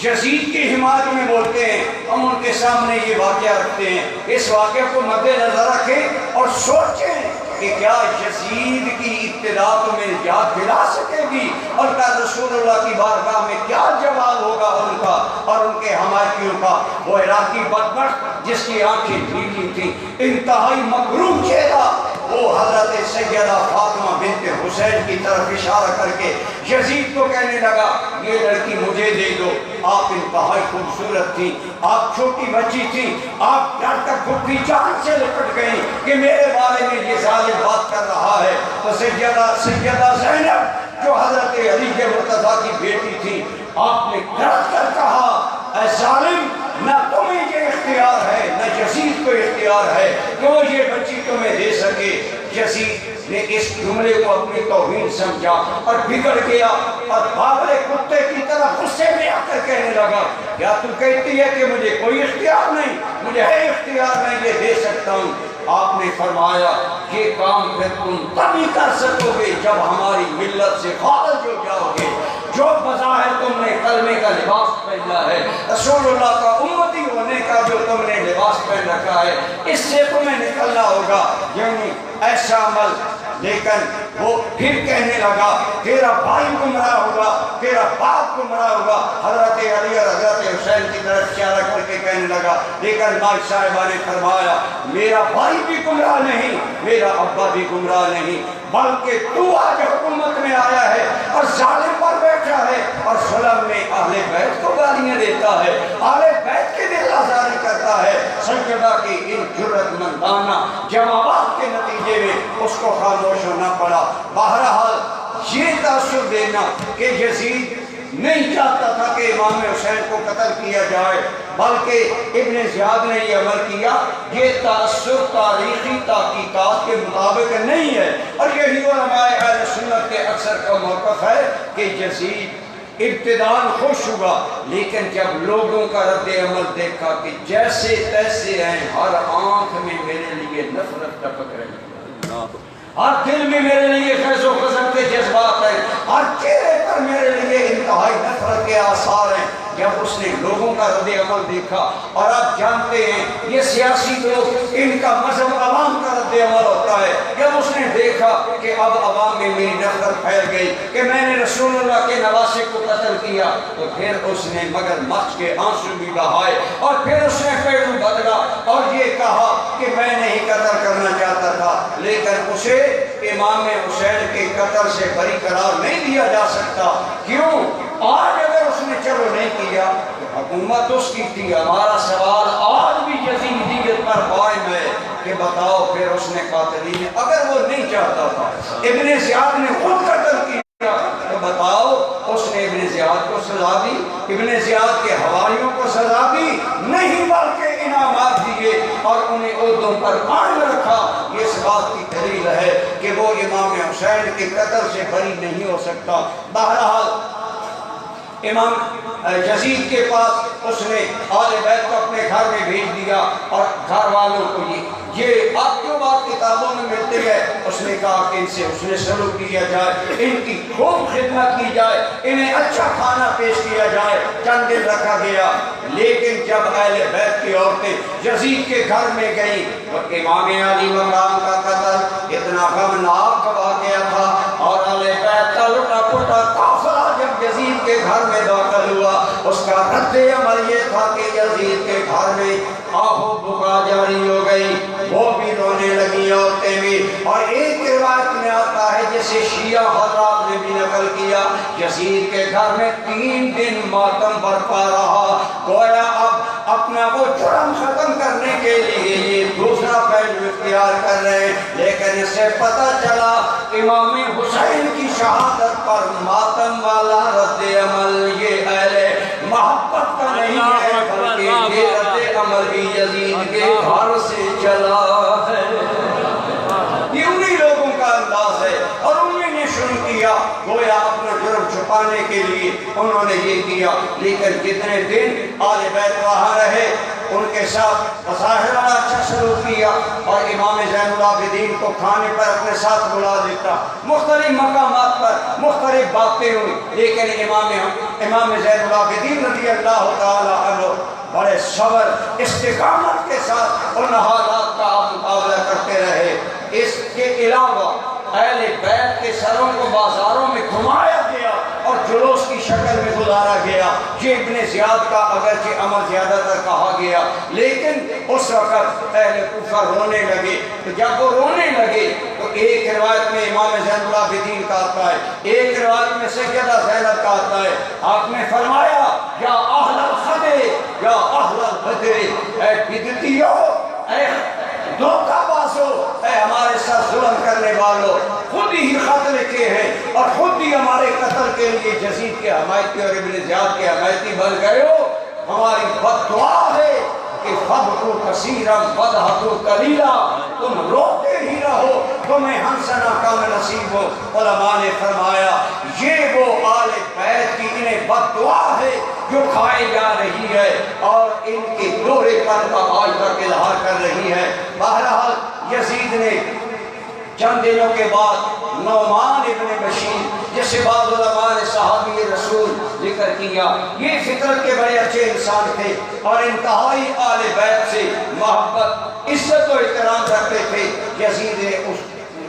یزید کی حمایت میں بولتے ہیں، ہم ان کے سامنے یہ واقعہ رکھتے ہیں، اس واقعہ کو مد نظر رکھیں اور سوچیں کہ کیا یزید کی ابتدا تمہیں یاد دلا سکے گی، اور کیا رسول اللہ کی بارگاہ میں کیا جواب ہوگا ان کا اور ان کے حمایتیوں کا۔ وہ عراقی بدبخت جس کی آنکھیں نیلی تھیں، انتہائی مکروہ چہرہ، وہ حضرت سیدہ فاطمہ بنت حسین کی طرف اشارہ کر کے یزید کو کہنے لگا یہ لڑکی مجھے دے دو، آپ انتہائی خوبصورت تھی، آپ چھوٹی بچی تھی، آپ ڈر کر پھٹی جان سے لپٹ گئی کہ میرے بارے میں یہ ظالم بات کر رہا ہے۔ تو سیدہ زینب جو حضرت علی کے مرتضیٰ کی بیٹی تھی، آپ نے ڈر کر کہا اے ظالم، نہ تمہیں یہ اختیار ہے نہ یزید کو اختیار ہے کہ وہ یہ بچی تمہیں دے سکے۔ یزید نے اس جملے کو اپنی توہین سمجھا اور بگڑ گیا اور بابر کتے کی طرح غصے میں آ کر کہنے لگا کیا تو کہتی ہے کہ مجھے کوئی اختیار نہیں، مجھے ہے اختیار، میں یہ دے سکتا ہوں۔ آپ نے فرمایا یہ کام پھر تم تبھی کر سکو گے جب ہماری ملت سے خارج ہو جاؤ گے۔ جو بظاہر تم نے کلمے کا لباس پہنا ہے، رسول اللہ کا امتی ہونے کا جو تم نے لباس پہن رکھا ہے، اس سے تمہیں نکلنا ہوگا، یعنی ایسا عمل۔ لیکن وہ پھر کہنے لگا تیرا بھائی گمراہ ہوگا، تیرا باپ گمراہ ہوگا۔ حضرت علی اور حضرت حسین کی طرف اشارہ کر کے کہنے لگا، لیکن مائی صاحبہ نے فرمایا میرا بھائی بھی گمراہ نہیں، میرا ابا بھی گمراہ نہیں، بلکہ تو آج حکومت میں آیا ہے اور ظالم پر بیٹھا ہے اور ظلم میں اہل بیت کو گالیاں دیتا ہے، اہل بیت کے دل آزاری کرتا ہے۔ سیدہ کی ان جرأت مندانہ جوابات کے نتیجے میں اس کو خاموش ہونا پڑا۔ بہرحال یہ تاثر دینا کہ یزید نہیں چاہتا تھا کہ امام حسین کو قتل کیا جائے، بلکہ ابن زیاد نے یہ عمل کیا، یہ تاثر تاریخی تحقیقات کے مطابق نہیں ہے، اور یہی علماء اہل سنت کے اکثر کا موقف ہے کہ یزید ابتداءً خوش ہوا، لیکن جب لوگوں کا رد عمل دیکھا کہ جیسے تیسے ہیں، ہر آنکھ میں میرے لیے نفرت ٹپک رہی ہے، ہر دل میں میرے لیے خیز و غضب کے جذبات ہیں، ہر چہرے پر میرے لیے انتہائی نفرت کے آثار ہیں۔ جب اس نے لوگوں کا رد عمل دیکھا، اور آپ جانتے ہیں یہ سیاسی لوگ ان کا مذہب عوام کا رد عمل ہوتا ہے، جب اس نے دیکھا کہ اب عوام میں میری نفرت پھیل گئی کہ میں نے رسول اللہ کے نواسے کو قتل کیا، تو پھر اس نے مگر مچ کے آنسو بھی بہائے، اور پھر اس نے پیڑوں بدلا اور یہ کہا کہ میں نہیں قتل کرنا چاہتا تھا، لیکن اسے امام حسین کے قتل سے بری قرار نہیں دیا جا سکتا۔ کیوں؟ آج اگر اس نے چلو نہیں کیا تو حکومت اس کی تھی۔ ہمارا سوال آج بھی یزیدیت پر قائم ہے کہ بتاؤ پھر اس نے قاتلین، اگر وہ نہیں چاہتا تھا، ابن زیاد نے خود قتل کیا، تو بتاؤ اس نے ابن زیاد کو سزا دی، ابن زیاد کے حواریوں کو سزا دی نہیں، بلکہ انعامات دیے اور انہیں عہدوں پر قائم رکھا۔ یہ اس بات کی دلیل ہے کہ وہ امام حسین کے قتل سے بری نہیں ہو سکتا۔ بہرحال امام یزید کے پاس اس نے آل بیت کو اپنے گھر میں بھیج دیا، اور گھر والوں کو یہ آپ جو بات کتابوں میں ملتی ہے، اس نے کہا کہ ان سے حسن سلوک کیا جائے، ان کی خوب خدمت کی جائے، انہیں اچھا کھانا پیش کیا جائے۔ چند دن رکھا گیا، لیکن جب اہل بیت کی عورتیں یزید کے گھر میں گئیں تو امام علی مقام کا قتل اتنا غمناک واقعہ تھا، اور اہل بیت کا لٹا پٹا قافلہ جب یزید کے گھر میں داخل ہوا، اس کا رد عمل یہ تھا کہ یزید کے گھر میں آہو بکا جاری ہو گئی، وہ بھی رونے لگی عورتیں بھی۔ اور ایک روایت میں آتا ہے جسے شیعہ حضرات نے بھی نقل کیا، یزید کے گھر میں 3 دن ماتم برپا رہا، گویا اب اپنا وہ جرم ختم کرنے کے لیے یہ دوسرا پہلو اختیار کر رہے ہیں، لیکن اس سے پتہ چلا امام حسین کی شہادت پر ماتم والا رد عمل یہ اہل محبت کا نہیں ہے، بلکہ یہ رد عمل بھی یزید کے گھر سے چلا ہے۔ یہ انہی لوگوں کا انداز ہے، اور انہی نے شروع کیا، گویا اپنا جرم چھپانے کے لیے انہوں نے یہ کیا۔ لیکن جتنے دن آل بیت وہاں رہے، ان کے ساتھ بظاہرانہ اچھا سلوک کیا، اور امام زین العابدین کو کھانے پر اپنے ساتھ بلا دیتا، مختلف مقامات پر مختلف باتیں ہوئی، لیکن امام زین العابدین رضی اللہ تعالی عنہ بڑے صبر استقامت کے ساتھ ان حالات کا مقابلہ کرتے رہے۔ اس کے علاوہ اہل بیت کے سروں کو بازاروں میں گھمایا گیا اور جلوس کی شکل میں گزارا گیا۔ یہ ابن زیاد کا اگرچہ عمل زیادہ تر کہا گیا، لیکن اس وقت اہل کوفہ رونے لگے۔ تو جب وہ رونے لگے تو ایک روایت میں امام زین العابدین کا آتا ہے، ایک روایت میں سیدہ زینب کا آتا ہے، آپ نے فرمایا یا اہل الخدع یا اہل البدر، اے بدعتیو، اے دھوکہ بازو، اے ہمارے ساتھ ظلم کرنے والوں، خود ہی خط لکھے ہیں اور خود ہی ہمارے قتل کے لیے یزید کے حمایتی اور ابن زیاد کے حمایتی بن گئے ہو، ہماری بد دعا ہے کہ فبکو کثیرا وضحکو قلیلا، تم روتے ہی رہو، تمہیں ہنسنا کم نصیب ہو۔ علماء نے فرمایا یہ وہ آل بیت کی انہیں بد دعا ہے جو کھائی جا رہی ہے اور ان کے دوہرے پن کا آج تک اظہار کر رہی ہے۔ بہرحال یزید نے چند دنوں کے بعد نعمان ابن بشیر، جس جیسے بعض علماء نے صحابی رسول ذکر کیا، یہ فطرت کے بڑے اچھے انسان تھے اور انتہائی آل بیت سے محبت عزت و احترام رکھتے تھے۔ یزید نے اس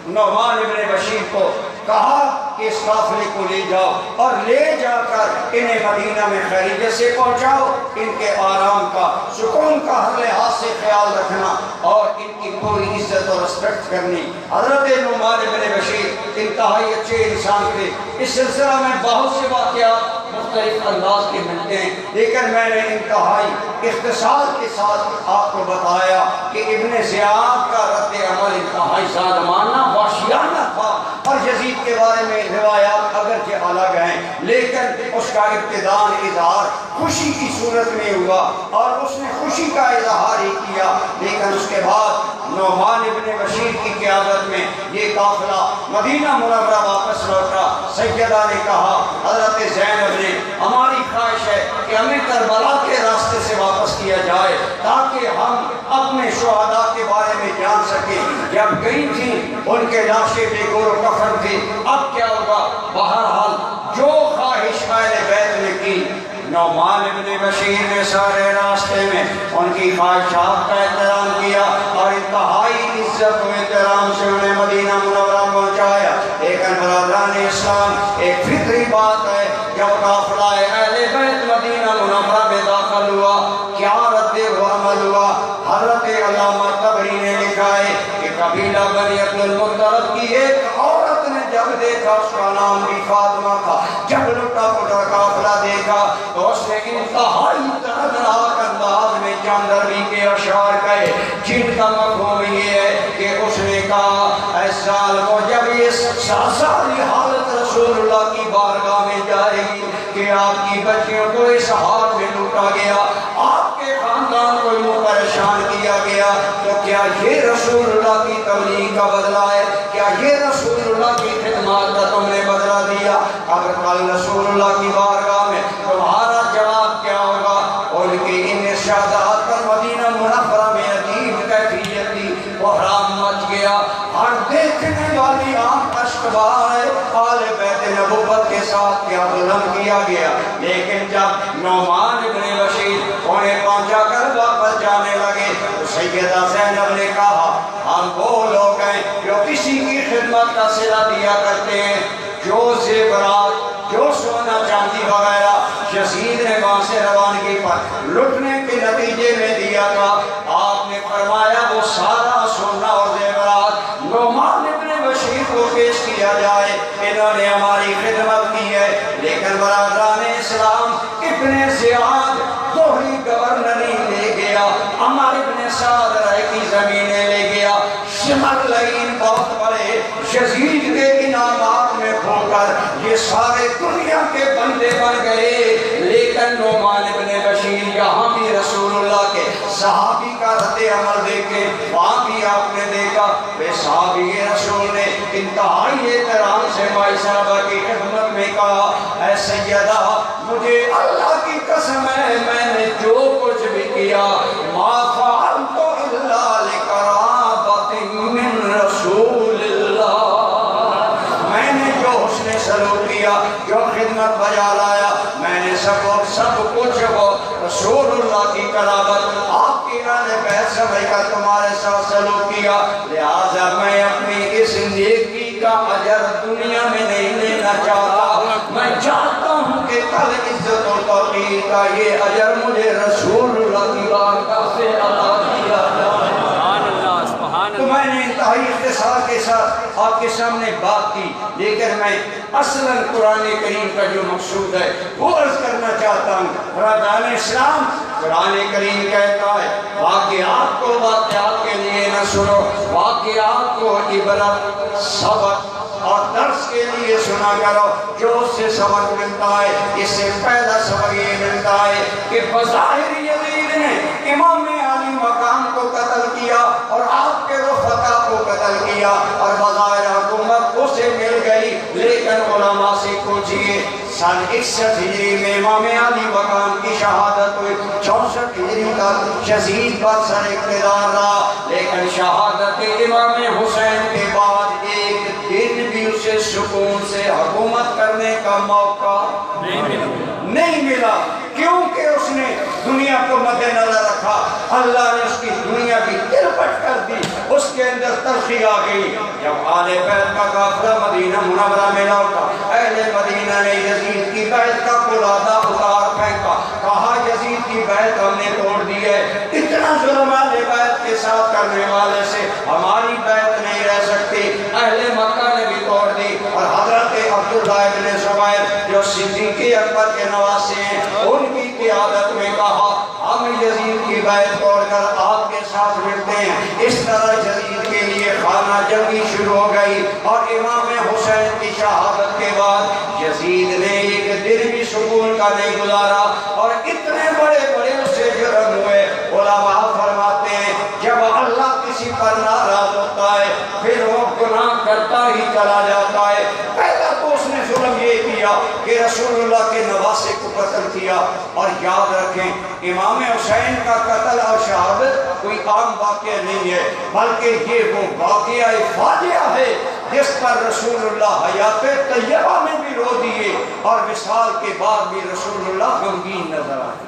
نعمان ابن بشیر کو کہا کہ اس قافلے کو لے جاؤ اور لے جا کر انہیں مدینہ میں خیریت سے پہنچاؤ، ان کے آرام کا سکون کا ہر لحاظ سے خیال رکھنا اور ان کی پوری عزت اور رسپیکٹ کرنی۔ حضرت نعمان ابن بشیر انتہائی اچھے انسان تھے۔ اس سلسلہ میں بہت سے واقعات مختلف انداز کے ملتے ہیں، لیکن میں نے انتہائی اختصار کے ساتھ آپ کو بتایا کہ ابن زیاد کا رد عمل انتہائی ظالمانہ وحشیانہ تھا، اور یزید کے بارے میں روایات اگرچہ الگ ہیں لیکن اس کا ابتداء اظہار خوشی کی صورت میں ہوا اور اس نے خوشی کا اظہار ہی کیا، لیکن اس کے بعد نعمان ابن بشیر کی قیادت میں یہ قافلہ مدینہ منورہ واپس لوٹا۔ سیدہ نے کہا، حضرت زینب نے، ہماری خواہش ہے کہ ہمیں کربلا کے راستے سے واپس کیا جائے تاکہ ہم اپنے شہداء کے بارے میں جان سکیں۔ جب گئی تھی ان کے لاشیں بے گور و کفن تھی، اب کیا ہوگا؟ بہرحال جو خواہش اہل بیت نے کی، نعمان ابن بشیر نے سارے راستے میں ان کی خواہشات کا احترام کیا اور انتہائی عزت و احترام سے انہیں مدینہ منورہ پہنچایا۔ لیکن برادران اسلام، ایک فطری بات ہے، جب قافلہ اہل بیت مدینہ منورہ میں داخل ہوا، کیا رد عمل ہوا؟ حضرت علامہ طبری نے لکھا ہے کہ قبیلہ بنی عبد المطلب کی ایک عورت نے جب دیکھا، اس کا نام بھی فاطمہ تھا، جب لٹا پٹا قافلہ دیکھا تو اس نے انتہائی دردناک انداز میں چاندروی کے اشعار کہے، جن کا مفہوم یہ ہے کہ اس نے کہا، اے ظالمو، جب یہ ساری حالت رسول اللہ کی بارگاہ میں جائے گی کہ آپ کی بچیوں کو اس حال میں لوٹا گیا، آپ کے خاندان کو یوں پریشان کیا گیا، تو کیا یہ رسول اللہ کی تبلیغ کا بدلہ ہے؟ کیا یہ رسول اللہ کی خدمات کا تم نے بدلہ دیا؟ اگر کل رسول اللہ کی بارگاہ میں تمہارا جواب کیا ہوگا؟ ان کی ان ارشادات پر مدینہ منورہ میں عجیب کیفیت تھی، بحران مچ گیا، ہر دیکھنے والی آنکھ اشک بہائے، آل بیت نبوت کے ساتھ کیا ظلم کیا گیا۔ لیکن جب نعمان ابن بشیر انہیں پہنچا کر واپس جانے لگے تو سیدہ زینب نے کہا، ہم وہ لوگ ہیں جو کسی کی خدمت کا صلہ دیا کرتے ہیں، جو زیورات، جو سونا چاندی وغیرہ یزید نے وہاں سے روانگی پر لٹنے کے نتیجے میں دیا تھا، آپ نے فرمایا وہ سارا سونا اور زیورات نعمان ابن بشیر کو پیش کیا جائے، انہوں نے ہماری خدمت کی ہے۔ لیکن برادران اسلام، ابن زیاد دوہری گورنری لے گیا، عمر ابن سعد رائے کی زمینیں لے گیا، شمر لعین بہت بڑے یزید کے انعامات میں کھو کر یہ سارے دنیا کے بندے بن گئے۔ لیکن نعمان ابن بشیر یہاں بھی رسول اللہ کے صحابی کا رد عمل دیکھے، وہاں بھی آپ نے دیکھا کہ صحابی رسول نے انتہائی احترام سے مائی صاحبہ کی خدمت میں کہا، اے سیدہ، مجھے اللہ کی قسم ہے، میں نے جو کچھ بھی کیا، ما فعلت الا لقرابۃ من رسول اللہ، میں نے جو حسن سلوک کیا، جو خدمت بجا لایا، میں نے سب کچھ وہ رسول اللہ کی قرابت، آپ کی اہل بیت سمجھ کر تمہارے ساتھ سلوک کیا، لہٰذا میں اپنی اس نیکی کا اجر دنیا میں نہیں لینا چاہتا، میں چاہتا ہوں کہ کل عزت و توقیر کا یہ اجر مجھے رسول اللہ کی بارگاہ سے عطا کیا جائے۔ تو میں نے انتہائی اختصار کے ساتھ آپ کے سامنے بات کی، لیکن میں اصلاً قرآن کریم کا جو مقصود ہے وہ عرض کرنا چاہتا ہوں۔ برادران اسلام، قرآن کریم کہتا ہے واقعات کو واقعات کے لیے نہ سنو، واقعات کو عبرت، سبق اور درس کے لیے سنا کرو۔ جو اس سے سبق ملتا ہے، اس سے پہلا سبق یہ ملتا ہے کہ بظاہر یزید نے امام علی مقام کو قتل کیا اور آپ کے رفقا کو قتل کیا اور بظاہر حکومت اسے مل گئی، لیکن علماء سے پوچھئے سن 61 ہجری میں امام علی مقام کی شہادت ہوئی، 64 ہجری تک یزید پر سر اقتدار رہا، لیکن شہادت امام حسین کے بعد ایک دن بھی اسے سکون سے حکومت کرنے کا موقع نہیں ملا، کیونکہ اس نے دنیا کو مد نظر رکھا۔ اللہ نے اس کی دنیا کی تلپٹ کر دی، اس کے اندر تلخی آ گئی۔ جب آل بیت کا قافلہ مدینہ منورہ میں لوٹا، اہل مدینہ نے یزید کی بیعت کا قلادہ اتار پھینکا، کہا یزید کی بیعت ہم نے توڑ دی ہے، اتنا ظلم اہل بیت کے ساتھ کرنے والے سے ہماری بیعت نہیں رہ سکتی۔ اہل مکہ نے بھی توڑ دی، اور حضرت عبداللہ ابن زبیر جو صدیق اکبر کے نواسے ہیں، ان کی قیادت میں کہا ہم یزید کی بیعت توڑ کر آپ کے ساتھ ملتے ہیں۔ اس طرح یزید کے لیے خانہ جنگی شروع ہو گئی، اور امام حسین کی شہادت کے بعد یزید نے ایک دن بھی سکون کا نہیں گزارا، اور اتنے بڑے بڑے اس سے جرم ہوئے۔ علماء فرماتے ہیں جب اللہ کسی پر ناراض ہوتا ہے پھر وہ گناہ کرتا ہی چلا جاتا ہے۔ پہلا تو اس نے ظلم یہ کیا کہ رسول اللہ کے نواسے کو قتل کیا، اور یاد رکھیں امام حسین کا قتل اور شہادت کوئی عام واقعہ نہیں ہے، بلکہ یہ وہ واقعہ فاجعہ ہے جس پر رسول اللہ حیات طیبہ میں بھی رو دیے، اور وصال کے بعد بھی رسول اللہ غمگین نظر آئے۔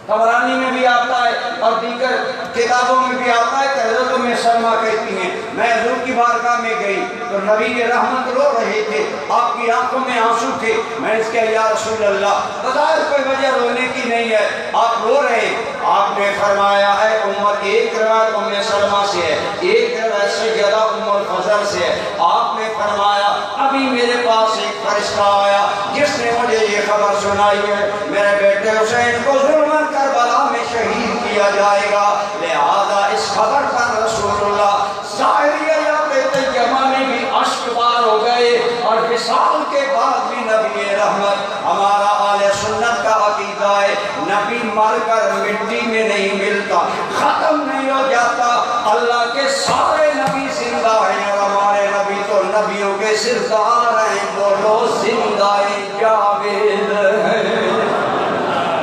طبرانی میں بھی آتا ہے اور دیگر کتابوں میں بھی آتا ہے کہ حضرت ام سلمہ کہتی ہیں میں حضور کی بارگاہ میں گئی تو نبی رحمت رو رہے تھے، آپ کی آنکھوں میں آنسو تھے۔ میں اس کے یا رسول اللہ بظاہر کوئی وجہ رونے کی نہیں ہے، آپ رو رہے۔ آپ نے فرمایا ہے ایک روایت ام سلمہ سے ہے، ایک روایت سیدہ ام الفضل سے ہے، آپ نے فرمایا ابھی میرے پاس ایک فرشتہ آیا جس نے مجھے یہ خبر سنائی ہے میرے بیٹے حسین کو ظلم کربلا میں شہید کیا جائے گا، لہذا اس خبر پر رسول اللہ ظاہری حیات طیبہ میں بھی اشک بار ہو گئے، اور وصال کے بعد بھی نبی رحمت ہمارا آل سنت کا عقیدہ ہے نبی مر کر مٹی میں نہیں ملتا، ختم نہیں ہو جاتا۔ اللہ کے سارے نبی زندہ ہیں، اور ہمارے نبی تو نبیوں کے سردار ہیں، بولو زندہ جاوید ہیں،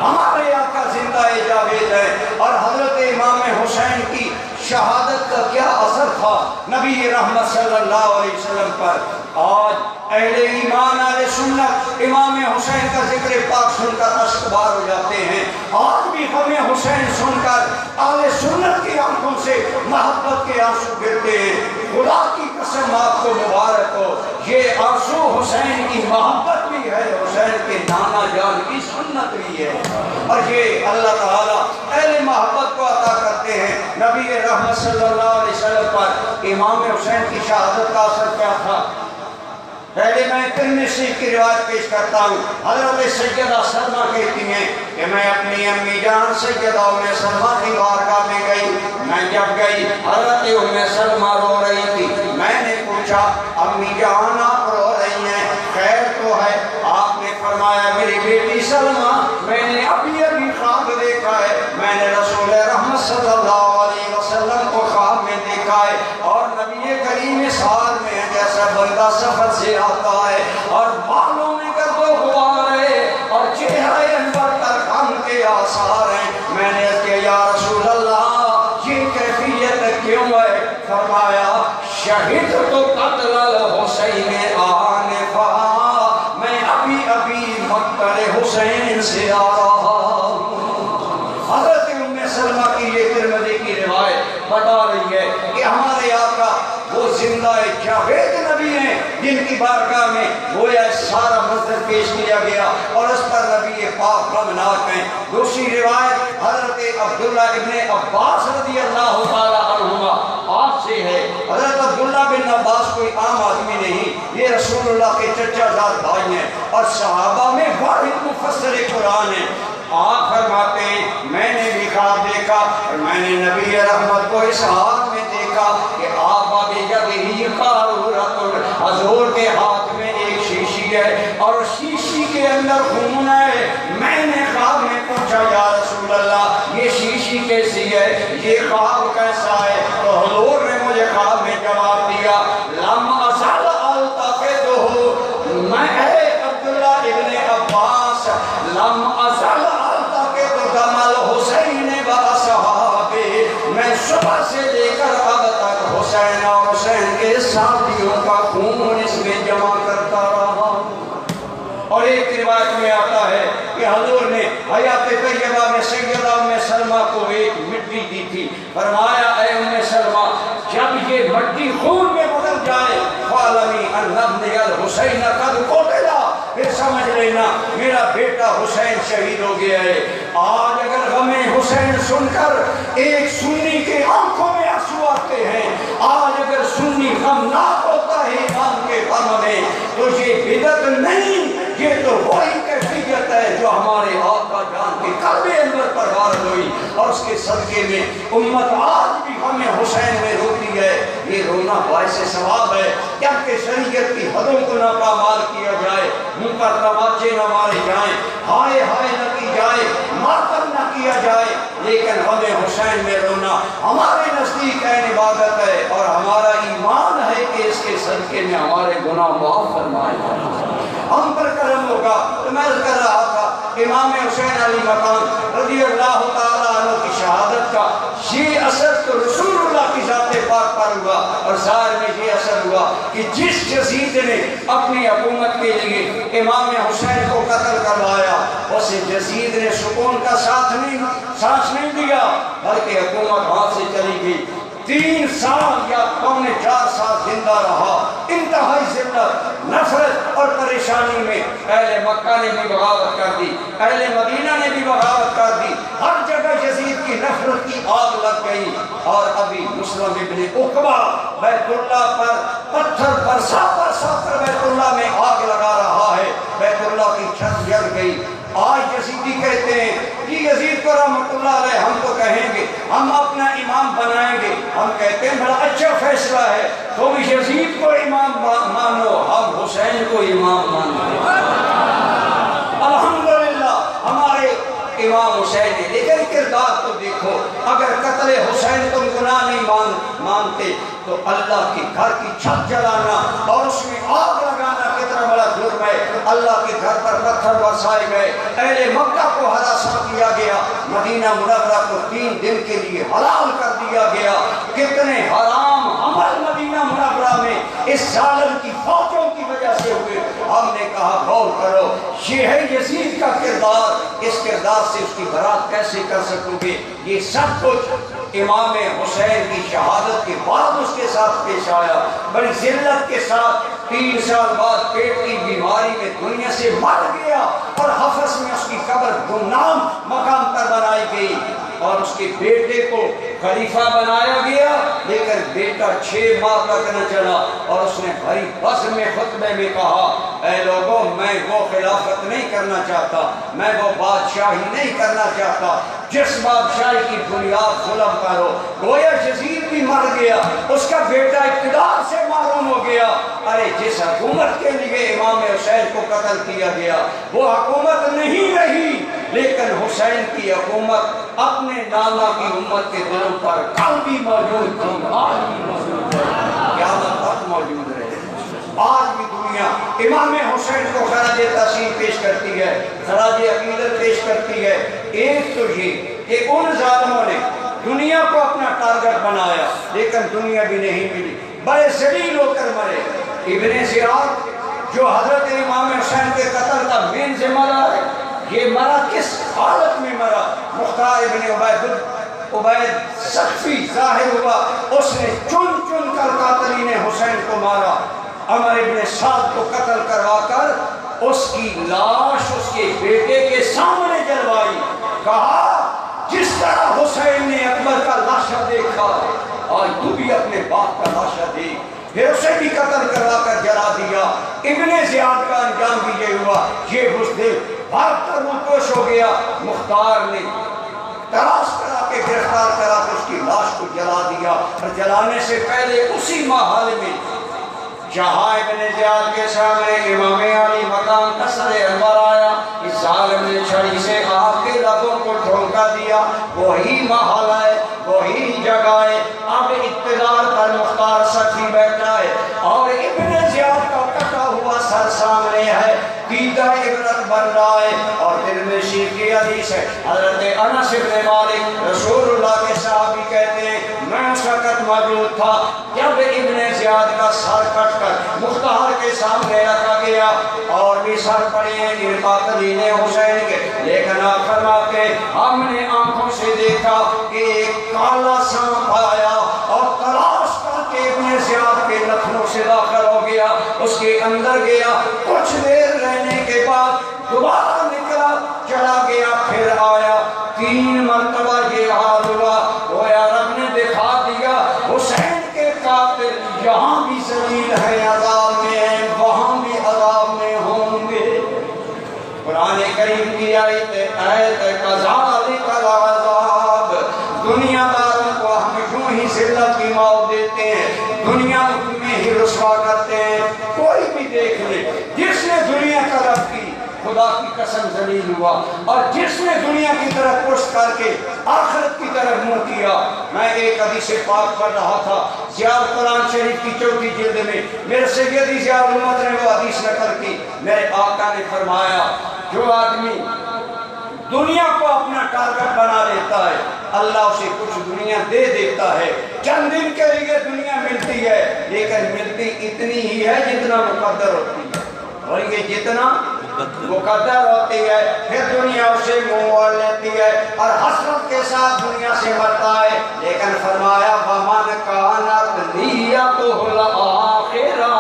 ہمارے آقا زندہ جاوید ہے۔ اور حضرت امام حسین کی شہادت کا کیا اثر تھا نبی رحمت صلی اللہ علیہ وسلم پر۔ آج اہل ایمان اہل سنت امام حسین کا ذکر پاک سن کر اشک بار ہو جاتے ہیں۔ آج بھی ہمیں حسین سن کر اہل سنت کی آنکھوں سے محبت کے آنسو گرتے ہیں۔ خدا کی قسم آپ کو مبارک ہو، یہ آنسو حسین کی محبت بھی ہے، حسین کے نانا جان کی سنت بھی ہے، اور یہ اللہ تعالیٰ اہل محبت کو عطا کرتے ہیں۔ نبی رحمت صلی اللہ علیہ وسلم پر امام حسین کی شہادت کا اثر کیا تھا؟ پہلے میں ترمذی کی روایت پیش کرتا ہوں۔ حضرت سیدہ سلمہ کہتی ہیں کہ میں اپنی امی جان سیدہ ام سلمہ کی بارگاہ میں گئی، میں جب گئی حضرت ام سلمہ رو رہی تھی، میں نے پوچھا امی جان آپ رو رہی ہیں، خیر تو ہے؟ آپ نے فرمایا میری بیٹی سلمہ میں نے ابھی ابھی خواب دیکھا ہے، میں نے رسول رحمت صلی اللہ علیہ وسلم کو خواب میں دیکھا ہے، اور نبی کریم سال میں جیسا بندہ سفر سے آتا ہے اور بالوں میں گرد و غبار ہے اور چہرہ انور پر غم کے آثار ہیں۔ میں نے کہا یا رسول اللہ یہ کیفیت کیوں ہے؟ فرمایا شہید تو قتل الحسین آنفا، میں ابھی ابھی مقتل حسین سے آ رہا ہوں۔ حضرت ام سلمہ کی یہ ترمذی کی روایت بتا رہی ہے کہ ہمارے آقا وہ زندہ جاوید نبی ہیں جن کی بارگاہ میں گویا سارا منظر پیش کیا گیا، اور اس پر نبی پاک غمناک ہیں۔ دوسری روایت حضرت عبداللہ ابن عباس رضی اللہ تعالیٰ عنہما آپ سے ہے۔ حضرت عبداللہ بن عباس کوئی عام آدمی نہیں، یہ رسول اللہ کے چچا زاد بھائی ہیں اور صحابہ میں واحد مفسر قرآن ہیں۔ آپ فرماتے ہیں میں نے بھی خواب دیکھا اور میں نے نبی رحمت کو اس حال میں دیکھا کہ آپ بِيَدِهِ قَارُورَةٌ، حضور کے ہاتھ میں ایک شیشی ہے اور شیشی کے اندر خون ہے۔ میں نے خواب میں پوچھا یا رسول اللہ یہ شیشی کیسی ہے، یہ خواب کیسا ہے؟ تو حضور نے مجھے خواب میں جواب دیا لَمْ أَزَلْ أَلْتَقِطُهُ، میں اے عبداللہ ابن عباس لَمْ أَزَلْ أَلْتَقِطُ دَمَ الْحُسَيْنِ وَأَصْحَابِهِ، میں صبح سے لے کر اب تک حسین اور حسین کے ساتھیوں کا خون اس میں طیبہ میں سیدہ ام سلمہ کو ایک مٹی دی تھی، فرمایا اے ام سلمہ جب یہ مٹی خون میں بدل جائے فَعَلَمِي أَنَّ ابْنِيَ الْحُسَيْنَ قَدْ قُتِلَ، پھر سمجھ لینا میرا بیٹا حسین شہید ہو گیا ہے۔ آج اگر غم حسین سن کر ایک سنی کے آنکھوں میں آنسو آتے ہیں، آج اگر سنی غمناک ہوتا ہے امام کے غم میں، تو یہ بدعت نہیں، یہ تو وہی کیفیت ہے جو ہمارے آقا جان کے قلب انور پر وارد ہوئی، اور اس کے صدقے میں امت آج بھی غم حسین میں روتی ہے۔ یہ رونا باعث ثواب ہے، کیونکہ شریعت کی حدوں کو نہ پامال کیا جائے، منہ پر تماچے نہ مارے جائیں، ہائے ہائے نہ کی جائے، ماتم نہ کیا جائے، لیکن غم حسین میں رونا ہمارے نزدیک عین عبادت ہے، اور ہمارا ایمان ہے کہ اس کے صدقے میں ہمارے گناہ معاف فرمائے جائیں، ہم پر کرم ہوگا۔ تو میں کر رہا تھا امام حسین علی مقام رضی اللہ تعالیٰ عنہ کی شہادت کا یہ اثر تو رسول اللہ کی ذات پاک پر ہوا، اور ظاہر میں یہ اثر ہوا کہ جس یزید نے اپنی حکومت کے لیے امام حسین کو قتل کروایا، اس یزید نے سکون کا سانس نہیں دیا، بلکہ حکومت ہاتھ سے چلی گئی۔ 3 سال یا 4 سال زندہ رہا، انتہائی ذلت، نفرت اور پریشانی میں۔ اہل مکہ نے بھی بغاوت کر دی، اہل مدینہ نے بھی بغاوت کر دی، ہر جگہ یزید کی نفرت کی آگ لگ گئی، اور ابھی مسلم ابن عقبہ بیت اللہ پر پتھر برسا کر بیت اللہ میں آگ لگا رہا ہے، بیت اللہ کی چھت جل گئی۔ آج یزیدی کہتے ہیں کہ یزید کو رحمت اللہ علیہ ہم تو کہیں گے ہم اپنا امام بنائیں گے، ہم کہتے ہیں بڑا اچھا فیصلہ ہے، تو بھی یزید کو امام مانو، ہم حسین کو امام مانو۔ الحمدللہ ہمارے امام حسین ہے، لیکن کردار تو دیکھو، اگر قتل حسین تم گناہ نہیں مانتے تو اللہ کے گھر کی چھت جلانا اور اس میں آگ لگانا کتنا بڑا جرم ہے۔ اللہ کے گھر پر پتھر برسائے گئے، اہل مکہ کو ہراساں کیا گیا، مدینہ منورہ کو 3 دن کے لیے حلال کر دیا گیا۔ کتنے حرام عمل مدینہ منورہ میں اس ظالم کی فوجوں کی وجہ سے ہوئے۔ ہم نے کہا غور کرو، یہ ہے یزید کا کردار، اس کردار سے اس کی برات کیسے کر سکو گے؟ یہ سب کچھ امام حسین کی شہادت کے بعد اس کے ساتھ پیش آیا، بڑی ذلت کے ساتھ 3 سال بعد پیٹ کی بیماری میں دنیا سے مر گیا، اور حفظ میں اس کی قبر گمنام مقام پر بنائی گئی، اور اس کے بیٹے کو خلیفہ بنایا گیا، لیکن بیٹا 6 ماہ تک نہ چلا، اور اس نے بھری بزم میں خطبے میں کہا اے لوگوں میں وہ خلافت نہیں کرنا چاہتا، میں وہ بادشاہی نہیں کرنا چاہتا جس بادشاہی کی بنیاد ظلم پر ہو۔ گویا یزید بھی مر گیا، اس کا بیٹا اقتدار سے معروم ہو گیا۔ ارے جس حکومت کے لیے امام حسین کو قتل کیا گیا وہ حکومت نہیں رہی، لیکن حسین کی حکومت اپنے نانا کی امت کے دلوں پر کل بھی موجود تھی، آج بھی موجود ہے، قیامت تک موجود رہے۔ آج بھی دنیا امام حسین کو خراج تحسین پیش کرتی ہے، خراج عقیدت پیش کرتی ہے۔ ایک تو یہ کہ ان ظالموں نے دنیا کو اپنا ٹارگٹ بنایا، لیکن دنیا بھی نہیں ملی، بڑے ذلیل ہو کر مرے۔ ابن زیاد جو حضرت امام حسین کے قتل کا مین ذمہ دار ہے، یہ مرا کس حالت میں مرا؟ مختار ابن عبید سقفی ظاہر ہوا، اس نے چن چن کر قاتلین حسین کو مارا۔ عمر ابن سعد کو قتل کروا کر اس کی لاش اس کے بیٹے کے سامنے جلوائی، کہا جس طرح حسین نے اکبر کا لاشا دیکھا آج تو بھی اپنے باپ کا لاشا دیکھ۔ پھر اسے بھی قتل کروا کر جلا دیا۔ ابن زیاد کا انجام بھی یہ ہوا، یہ بزدل بھاگ کر روپوش ہو گیا۔ مختار نے تلاش کرا کے گرفتار کرا کے اس کی لاش کو جلا دیا، اور جلانے سے پہلے اسی محل میں جہاں ابن زیاد کے سامنے امام علی مقام قصر انور آیا، اس ظالم نے چھڑی سے آپ کے لبوں کو ٹھونکا دیا۔ وہی محل ہے، وہی جگہ ہے، اب اقتدار پر مختار سخی بیٹھا ہے، اور ابن زیاد کا کٹا ہوا سر سامنے ہے، دیدہ عبرت بن رہا ہے۔ اور ترمذی کی حدیث ہے، حضرت انس بن مالک رسول اللہ کے صحابی کہتے ہیں میں اس وقت موجود تھا جب ابن زیاد کا سر کٹ کر مختار کے سامنے رکھا گیا، اور بھی سر پڑے ہیں ان قاتلین حسین کے، لیکن آپ فرماتے ہم نے آنکھوں سے دیکھا کہ ایک کالا سانپ آیا اور تلاش کر کے ابن زیاد کے نتنوں سے داخل ہو گیا، اس کے اندر گیا، کچھ دیر رہنے کے بعد دوبارہ نکلا، چلا گیا، پھر آیا، 3 مرتبہ یہ حال ہوا۔ گویا رب نے دکھا دیا حسین کے قاتل یہاں بھی ذلیل ہے، عذاب میں ہیں، وہاں بھی عذاب میں ہوں گے۔ قرآن کریم کی آیت کذالک العذاب، دنیا داروں کو ہم یوں ہی ذلت کی موت دیتے ہیں، دنیا میں ہی رسوا کرتے ہیں۔ کوئی بھی دیکھ لے جس نے دنیا طرف کی خدا کی قسم ذلیل ہوا، اور جس نے دنیا کی طرف پشت کر کے آخرت کی طرف منہ کیا۔ میں ایک حدیث پاک پڑھ رہا تھا ضیاء القرآن شریف کی 4 جلد میں، میرے سیدی ضیاء الامت نے وہ حدیث نقل کی۔ میرے آقا نے فرمایا جو آدمی دنیا کو اپنا ٹارگٹ بنا لیتا ہے، اللہ اسے کچھ دنیا دے دیتا ہے۔ چند دن کے لیے دنیا ملتی ہے، لیکن ملتی اتنی ہی ہے جتنا مقدر ہوتی ہے، اور یہ جتنا مقدر ہوتی ہے پھر دنیا اسے منہ موڑ لیتی ہے اور حسرت کے ساتھ دنیا سے مرتا ہے۔ لیکن فرمایا وَمَنْ كَانَتْ نِيَّتُهُ الْآخِرَةُ،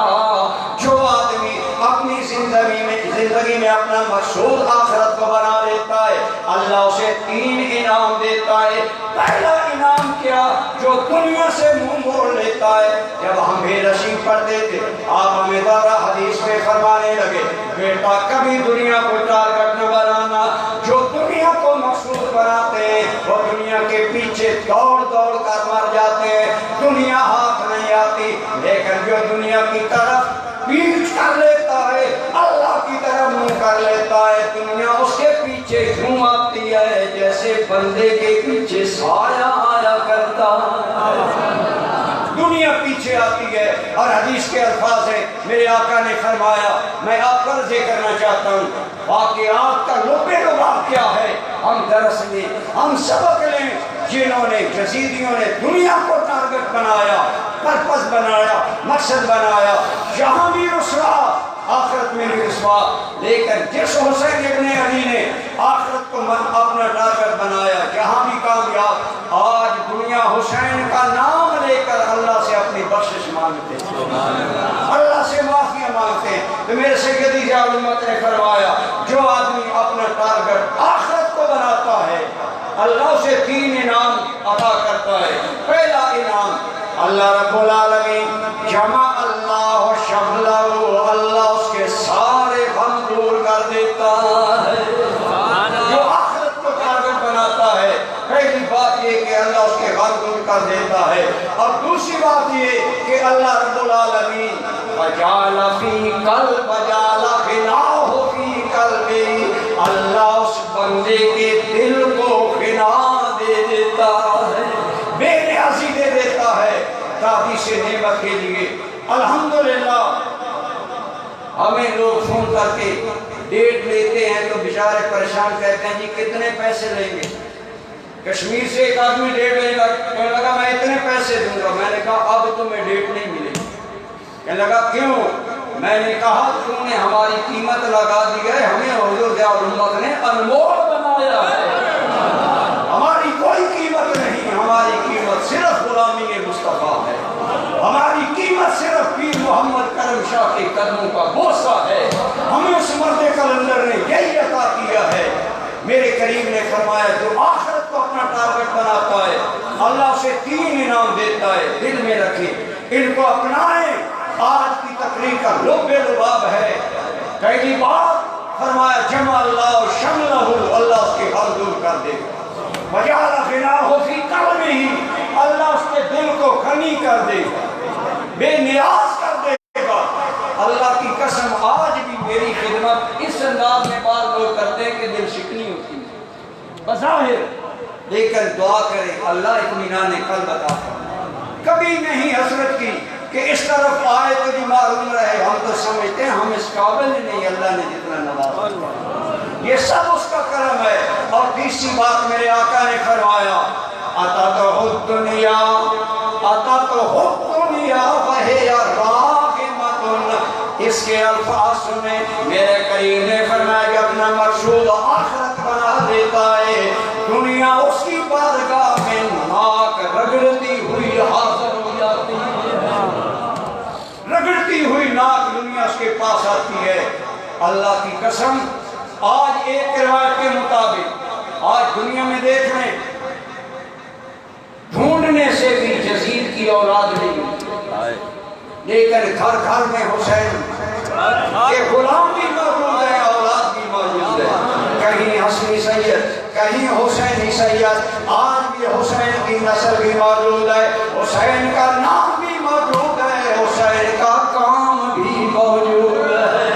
جو آدمی اپنی زندگی میں اپنا مقصود آخرت کو بنا لیتا ہے، اللہ اسے 3 انعام دیتا ہے۔ پہلا انعام کیا؟ جو دنیا سے منہ موڑ لیتا ہے۔ جب ہم بے رشی پڑھتے تھے آپ ہمیں دورہ حدیث میں فرمانے لگے بیٹا کبھی دنیا کو ٹارگٹ نہ بنانا، جو دنیا کو مقصود بناتے ہیں وہ دنیا کے پیچھے دوڑ دوڑ کر مر جاتے ہیں، دنیا ہاتھ نہیں آتی۔ لیکن جو دنیا کی طرف پیچھ کر لیتا ہے، اللہ کی طرف منہ کر لیتا ہے، دنیا اس کے پیچھے یوں آتی ہے جیسے بندے کے پیچھے سایہ آیا کرتا ہے۔ دنیا پیچھے آتی ہے، اور حدیث کے الفاظ ہیں میرے آقا نے فرمایا، میں آپ پر ذکر کرنا چاہتا ہوں واقعات کا لب لباب کیا ہے۔ ہم درس میں ہم سبق لیں جنہوں نے یزیدیوں نے دنیا کو ٹارگٹ بنایا، پرپس بنایا، مقصد بنایا، یہاں بھی رسوا آخرت میں بھی رسوا۔ لیکن جس حسین ابن علی نے آخرت کو اپنا ٹارگٹ بنایا یہاں بھی کامیاب۔ آج دنیا حسین کا نام لے کر اللہ سے اپنی بخشش مانگتے ہیں، اللہ سے معافی مانگتے ہیں۔ تو میرے سیدی ضیاء الامت نے فرمایا جو آدمی اپنا ٹارگٹ آخرت کو بناتا ہے اللہ اسے 3 انعام عطا کرتا ہے۔ پہلا انعام اللہ رب العالمین جمع اللہ شملہ، اللہ اس کے سارے غم دور کر دیتا ہے۔ جو آخرت کو ٹارگٹ بناتا ہے پہلی بات یہ کہ اللہ اس کے غم دور کر دیتا ہے، اور دوسری بات یہ کہ اللہ رب العالمین وَجَعَلَ فِي قَلْبِ وَجَعَلَ غِنَاهُ فِي قَلْبِهِ، اللہ اس بندے کے دل کو غنا دے دیتا ہے، بے نیازی دے دیتا ہے تعدیش نعمت کے لیے۔ الحمدللہ ہمیں لوگ فون کر کے ڈیٹ لیتے ہیں تو بیچارے پریشان کہتے ہیں جی کتنے پیسے لیں گے۔ کشمیر سے ایک آدمی ڈیٹ لے گا، کہنے لگا میں اتنے پیسے دوں گا۔ میں نے کہا اب تمہیں ڈیٹ نہیں ملے گی۔ کہنے لگا کیوں؟ میں نے کہا تم نے ہماری قیمت لگا دی ہے، ہمیں حضور ضیاء الامت نے انمول بنایا ہے، ہماری کوئی قیمت نہیں، ہماری قیمت صرف غلامی مصطفیٰ ہے، ہماری قیمت صرف پیر محمد کرم شاہ کے قدموں کا بوسہ ہے، ہمیں اس مرد کلندر نے یہی عطا کیا ہے۔ میرے کریم نے فرمایا جو آخرت کو اپنا ٹارگٹ بناتا ہے اللہ اسے 3 انعام دیتا ہے، دل میں رکھیں، ان کو اپنائیں۔ آج کی تقریر کا لب لباب ہے، پہلی بات فرمایا جمع اللہ شملہ، اللہ اس کے غم دور کر دے گا، وَجَعَلَ غِنَاهُ فِي قَلْبِهِ، اللہ اس کے دل کو غنی کر دے گا، بے نیاز کر دے گا۔ اللہ کی قسم آج بھی میری خدمت اس انداز میں بعض لوگ کرتے ہیں کہ دل شکنی ہوتی ہے بظاہر، لیکن دعا کرے اللہ اطمینان قلب عطا فرمائے۔ کبھی نہیں حسرت کی کہ اس طرف آئے تو بھی معلوم رہے، ہم تو سمجھتے ہیں ہم اس قابل نہیں، اللہ نے جتنا نوازا یہ سب اس کا کرم ہے۔ اور تیسری بات میرے آقا نے فرمایا أتته الدنيا وهي راغمة، اس کے الفاظ میں میرے کریم نے فرمایا کہ اپنا مقصود آخرت بنا اللہ کی قسم آج ایک روایت کے مطابق آج دنیا میں دیکھ رہے ہیں ڈھونڈنے سے بھی یزید کی اولاد نہیں ملتی، لیکن گھر گھر میں حسین کے غلام بھی موجود ہے، اولاد بھی موجود ہے، کہیں حسنی سید کہیں حسینی سید، آج بھی حسین کی نسل بھی موجود ہے، حسین کا نام بھی موجود ہے، حسین کا کام بھی موجود ہے،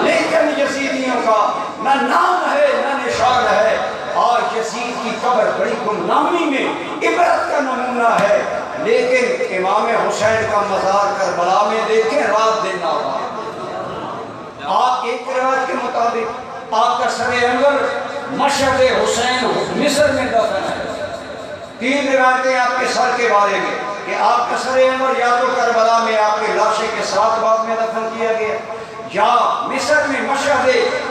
لیکن یزیدیوں کا نہ نام ہے نہ نشان ہے۔ آج یزید کی قبر بڑی گمنامی میں عبرت کا نمونہ ہے، لیکن امام حسین کا مزار کربلا میں دیکھیں رات دن آبا۔ آپ ایک روایت کے مطابق آپ کا سر انور مشہد حسین مصر میں دفن ہے۔ تین روایتیں آپ کے سر کے بارے میں کہ آپ کا سر انور یا تو کربلا میں آپ کے لاشے کے ساتھ باپ میں دفن کیا گیا، یا مصر میں مشہد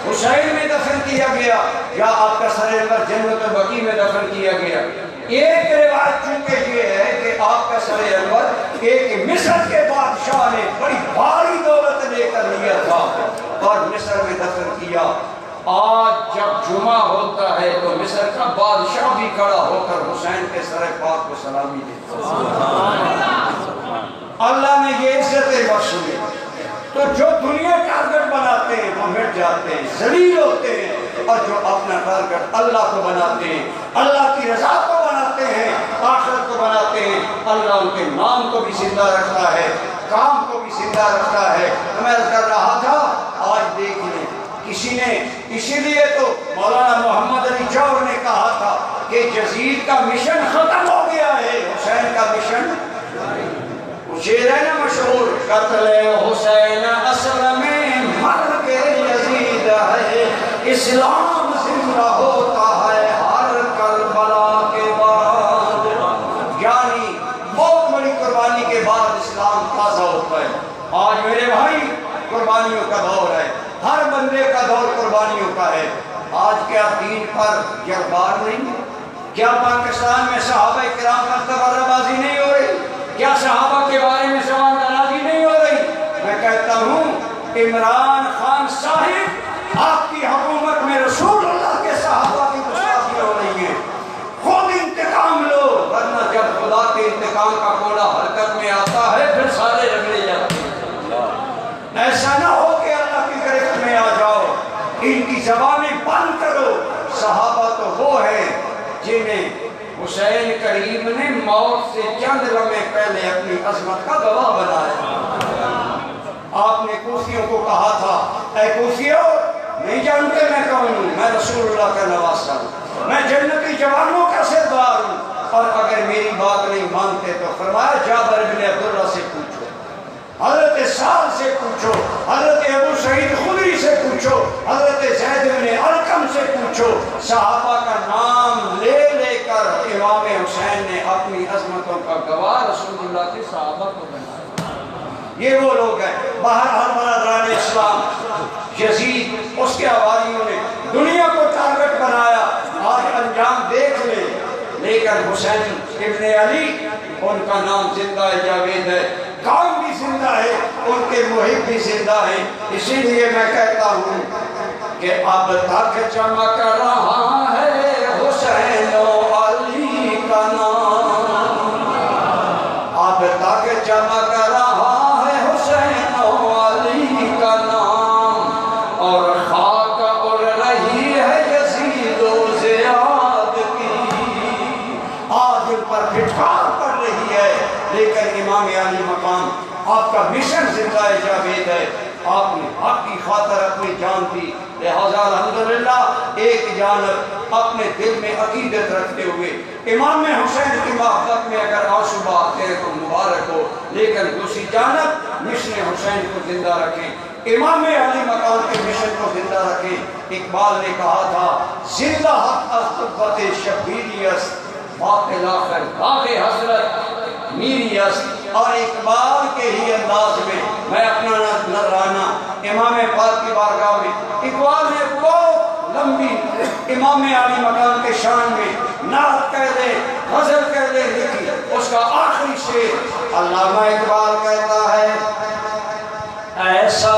حسین میں دفن کیا گیا، یا آپ کا سر انور جنت البقیع میں دفن کیا گیا۔ ایک روایت چونکہ یہ ہے کہ آپ کا سر انور ایک مصر کے بادشاہ نے بڑی بھاری دولت لے کر لیا تھا اور مصر میں دفن کیا۔ آج جب جمعہ ہوتا ہے تو مصر کا بادشاہ بھی کھڑا ہو کر حسین کے سر پاک کو سلامی دیتا ہے۔ اللہ نے یہ عزتیں بخشی، تو جو دنیا ٹارگٹ بناتے ہیں وہ مٹ جاتے ہیں، ذلیل ہوتے ہیں، اور جو اپنا ٹارگٹ اللہ کو بناتے ہیں، اللہ کی رضا کو بناتے ہیں، آخرت کو بناتے ہیں، اللہ ان کے نام کو بھی زندہ رکھتا ہے، کام کو بھی زندہ رکھتا ہے۔ میں کر رہا تھا آج دیکھ لیں کسی نے، اسی لیے تو مولانا محمد علی جوہر نے کہا تھا کہ یزید کا مشن ختم ہو گیا ہے، حسین کا مشن شعر ہے نا مشہور، قتل حسین اصل میں مر کے یزید ہے، اسلام زندہ ہوتا ہے ہر کربلا کے بعد، یعنی بہت بڑی قربانی کے بعد اسلام تازہ ہوتا ہے۔ آج میرے بھائی قربانیوں کا دور ہے، ہر بندے کا دور قربانیوں کا ہے۔ آج کیا دین پر جربار نہیں ہے؟ کیا پاکستان میں صحابہ کرام پر تبرہ بازی نہیں ہو رہی؟ کیا صحابہ کے بارے میں سوال درازی نہیں ہو رہی؟ میں کہتا ہوں عمران خان صاحب آپ کی حکومت میں رسول اللہ کے صحابہ کی گستاخی ہو رہی ہے، خود انتقام لو، ورنہ جب خدا کے انتقام کا کوڑا حرکت میں آتا ہے پھر سارے رگڑے جاتے ہیں۔ ایسا نہ ہو کہ اللہ کی گرفت میں آ جاؤ، ان کی زبانیں بند کرو۔ صحابہ تو وہ ہیں جنہیں حسین کریم نے موت سے چند لمحے پہلے اپنی عظمت کا گواہ بنایا۔ آپ نے کوفیوں کو کہا تھا، اے کوفیوں نہیں جانتے میں کون ہوں، میں رسول اللہ کا نواسہ ہوں، میں جنتی جوانوں کا سردار ہوں، اور اگر میری بات نہیں مانتے تو فرمایا جابر بن عبداللہ سے پوچھو، حضرت سعد سے پوچھو، حضرت ابو سعید خدری سے پوچھو، حضرت زید بن ارقم سے پوچھو۔ صحابہ کا نام لے لے کر امام حسین نے اپنی عظمتوں کا گواہ رسول اللہ کے صحابہ کو بنایا۔ یہ وہ لوگ ہیں۔ بہرحال برادران اسلام، یزید اس کے حواریوں نے دنیا کو ٹارگٹ بنایا، آج انجام دیکھ لیں، لیکن حسین ابن علی ان کا نام زندہ جاوید ہے، کام بھی زندہ ہے، ان کے محب بھی زندہ ہیں۔ اسی لیے میں کہتا ہوں کہ اب تک چمک رہا ہے حسین و علی کا نام، اب تک چمک رہا ہے حسین و علی کا نام، اور خاک اڑ رہی ہے یزید و زیاد کی، آج ان پر پھٹکار پڑ رہی ہے، لیکن امام علی مقام آپ کا مشن زندہ جاوید ہے۔ آپ نے حق کی خاطر اپنی جان دی، لہذا الحمدللہ ایک جانب اپنے دل میں عقیدت رکھتے ہوئے امام حسین کی محبت میں اگر آنسو بہاتے ہیں تو مبارک ہو، لیکن دوسری جانب مشن حسین کو زندہ رکھیں، امام علی مقام کے مشن کو زندہ رکھیں۔ اقبال نے کہا تھا زندہ حق از قوت شبیری است، باطل آخر باغ حضرت میری است۔ اور اقبال کے ہی انداز میں میں اپنا نذرانہ امام پاک کی بارگاہ میں، اقبال نے بہت لمبی امام علی مقام کے شان میں نعت کہہ دے، غزل کہہ دے لکھی، اس کا آخری شعر علامہ اقبال کہتا ہے، ایسا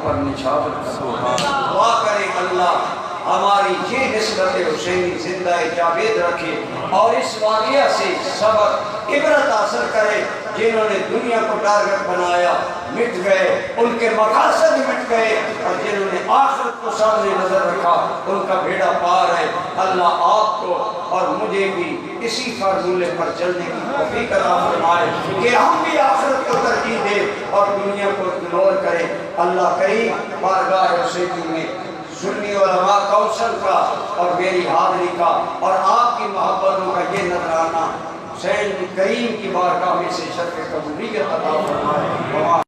پر نچھاور کرے. دعا کرے اللہ ہماری یہ نسبت حسینی زندہ جاوید رکھے اور اس واقعہ سے سبق عبرت حاصل کرے. جنہوں نے دنیا کو ٹارگٹ بنایا مٹ گئے، ان کے مقاصد مٹ گئے، اور جنہوں نے آخرت کو سامنے نظر رکھا ان کا بیڑا پار ہے. اللہ آپ کو اور مجھے بھی اسی فارمولے پر چلنے کی توفیق عطا فرمائے کہ ہم بھی آخرت کو ترجیح دیں اور دنیا کو اگنور کریں. اللہ کریم بارگاہ حسینی میں سنی علماء کوثر کا اور میری حاضری کا اور آپ کی محبتوں کا یہ نذرانہ حسین کریم کی بارگاہ میں سے شرف قبولیت عطا فرمائے.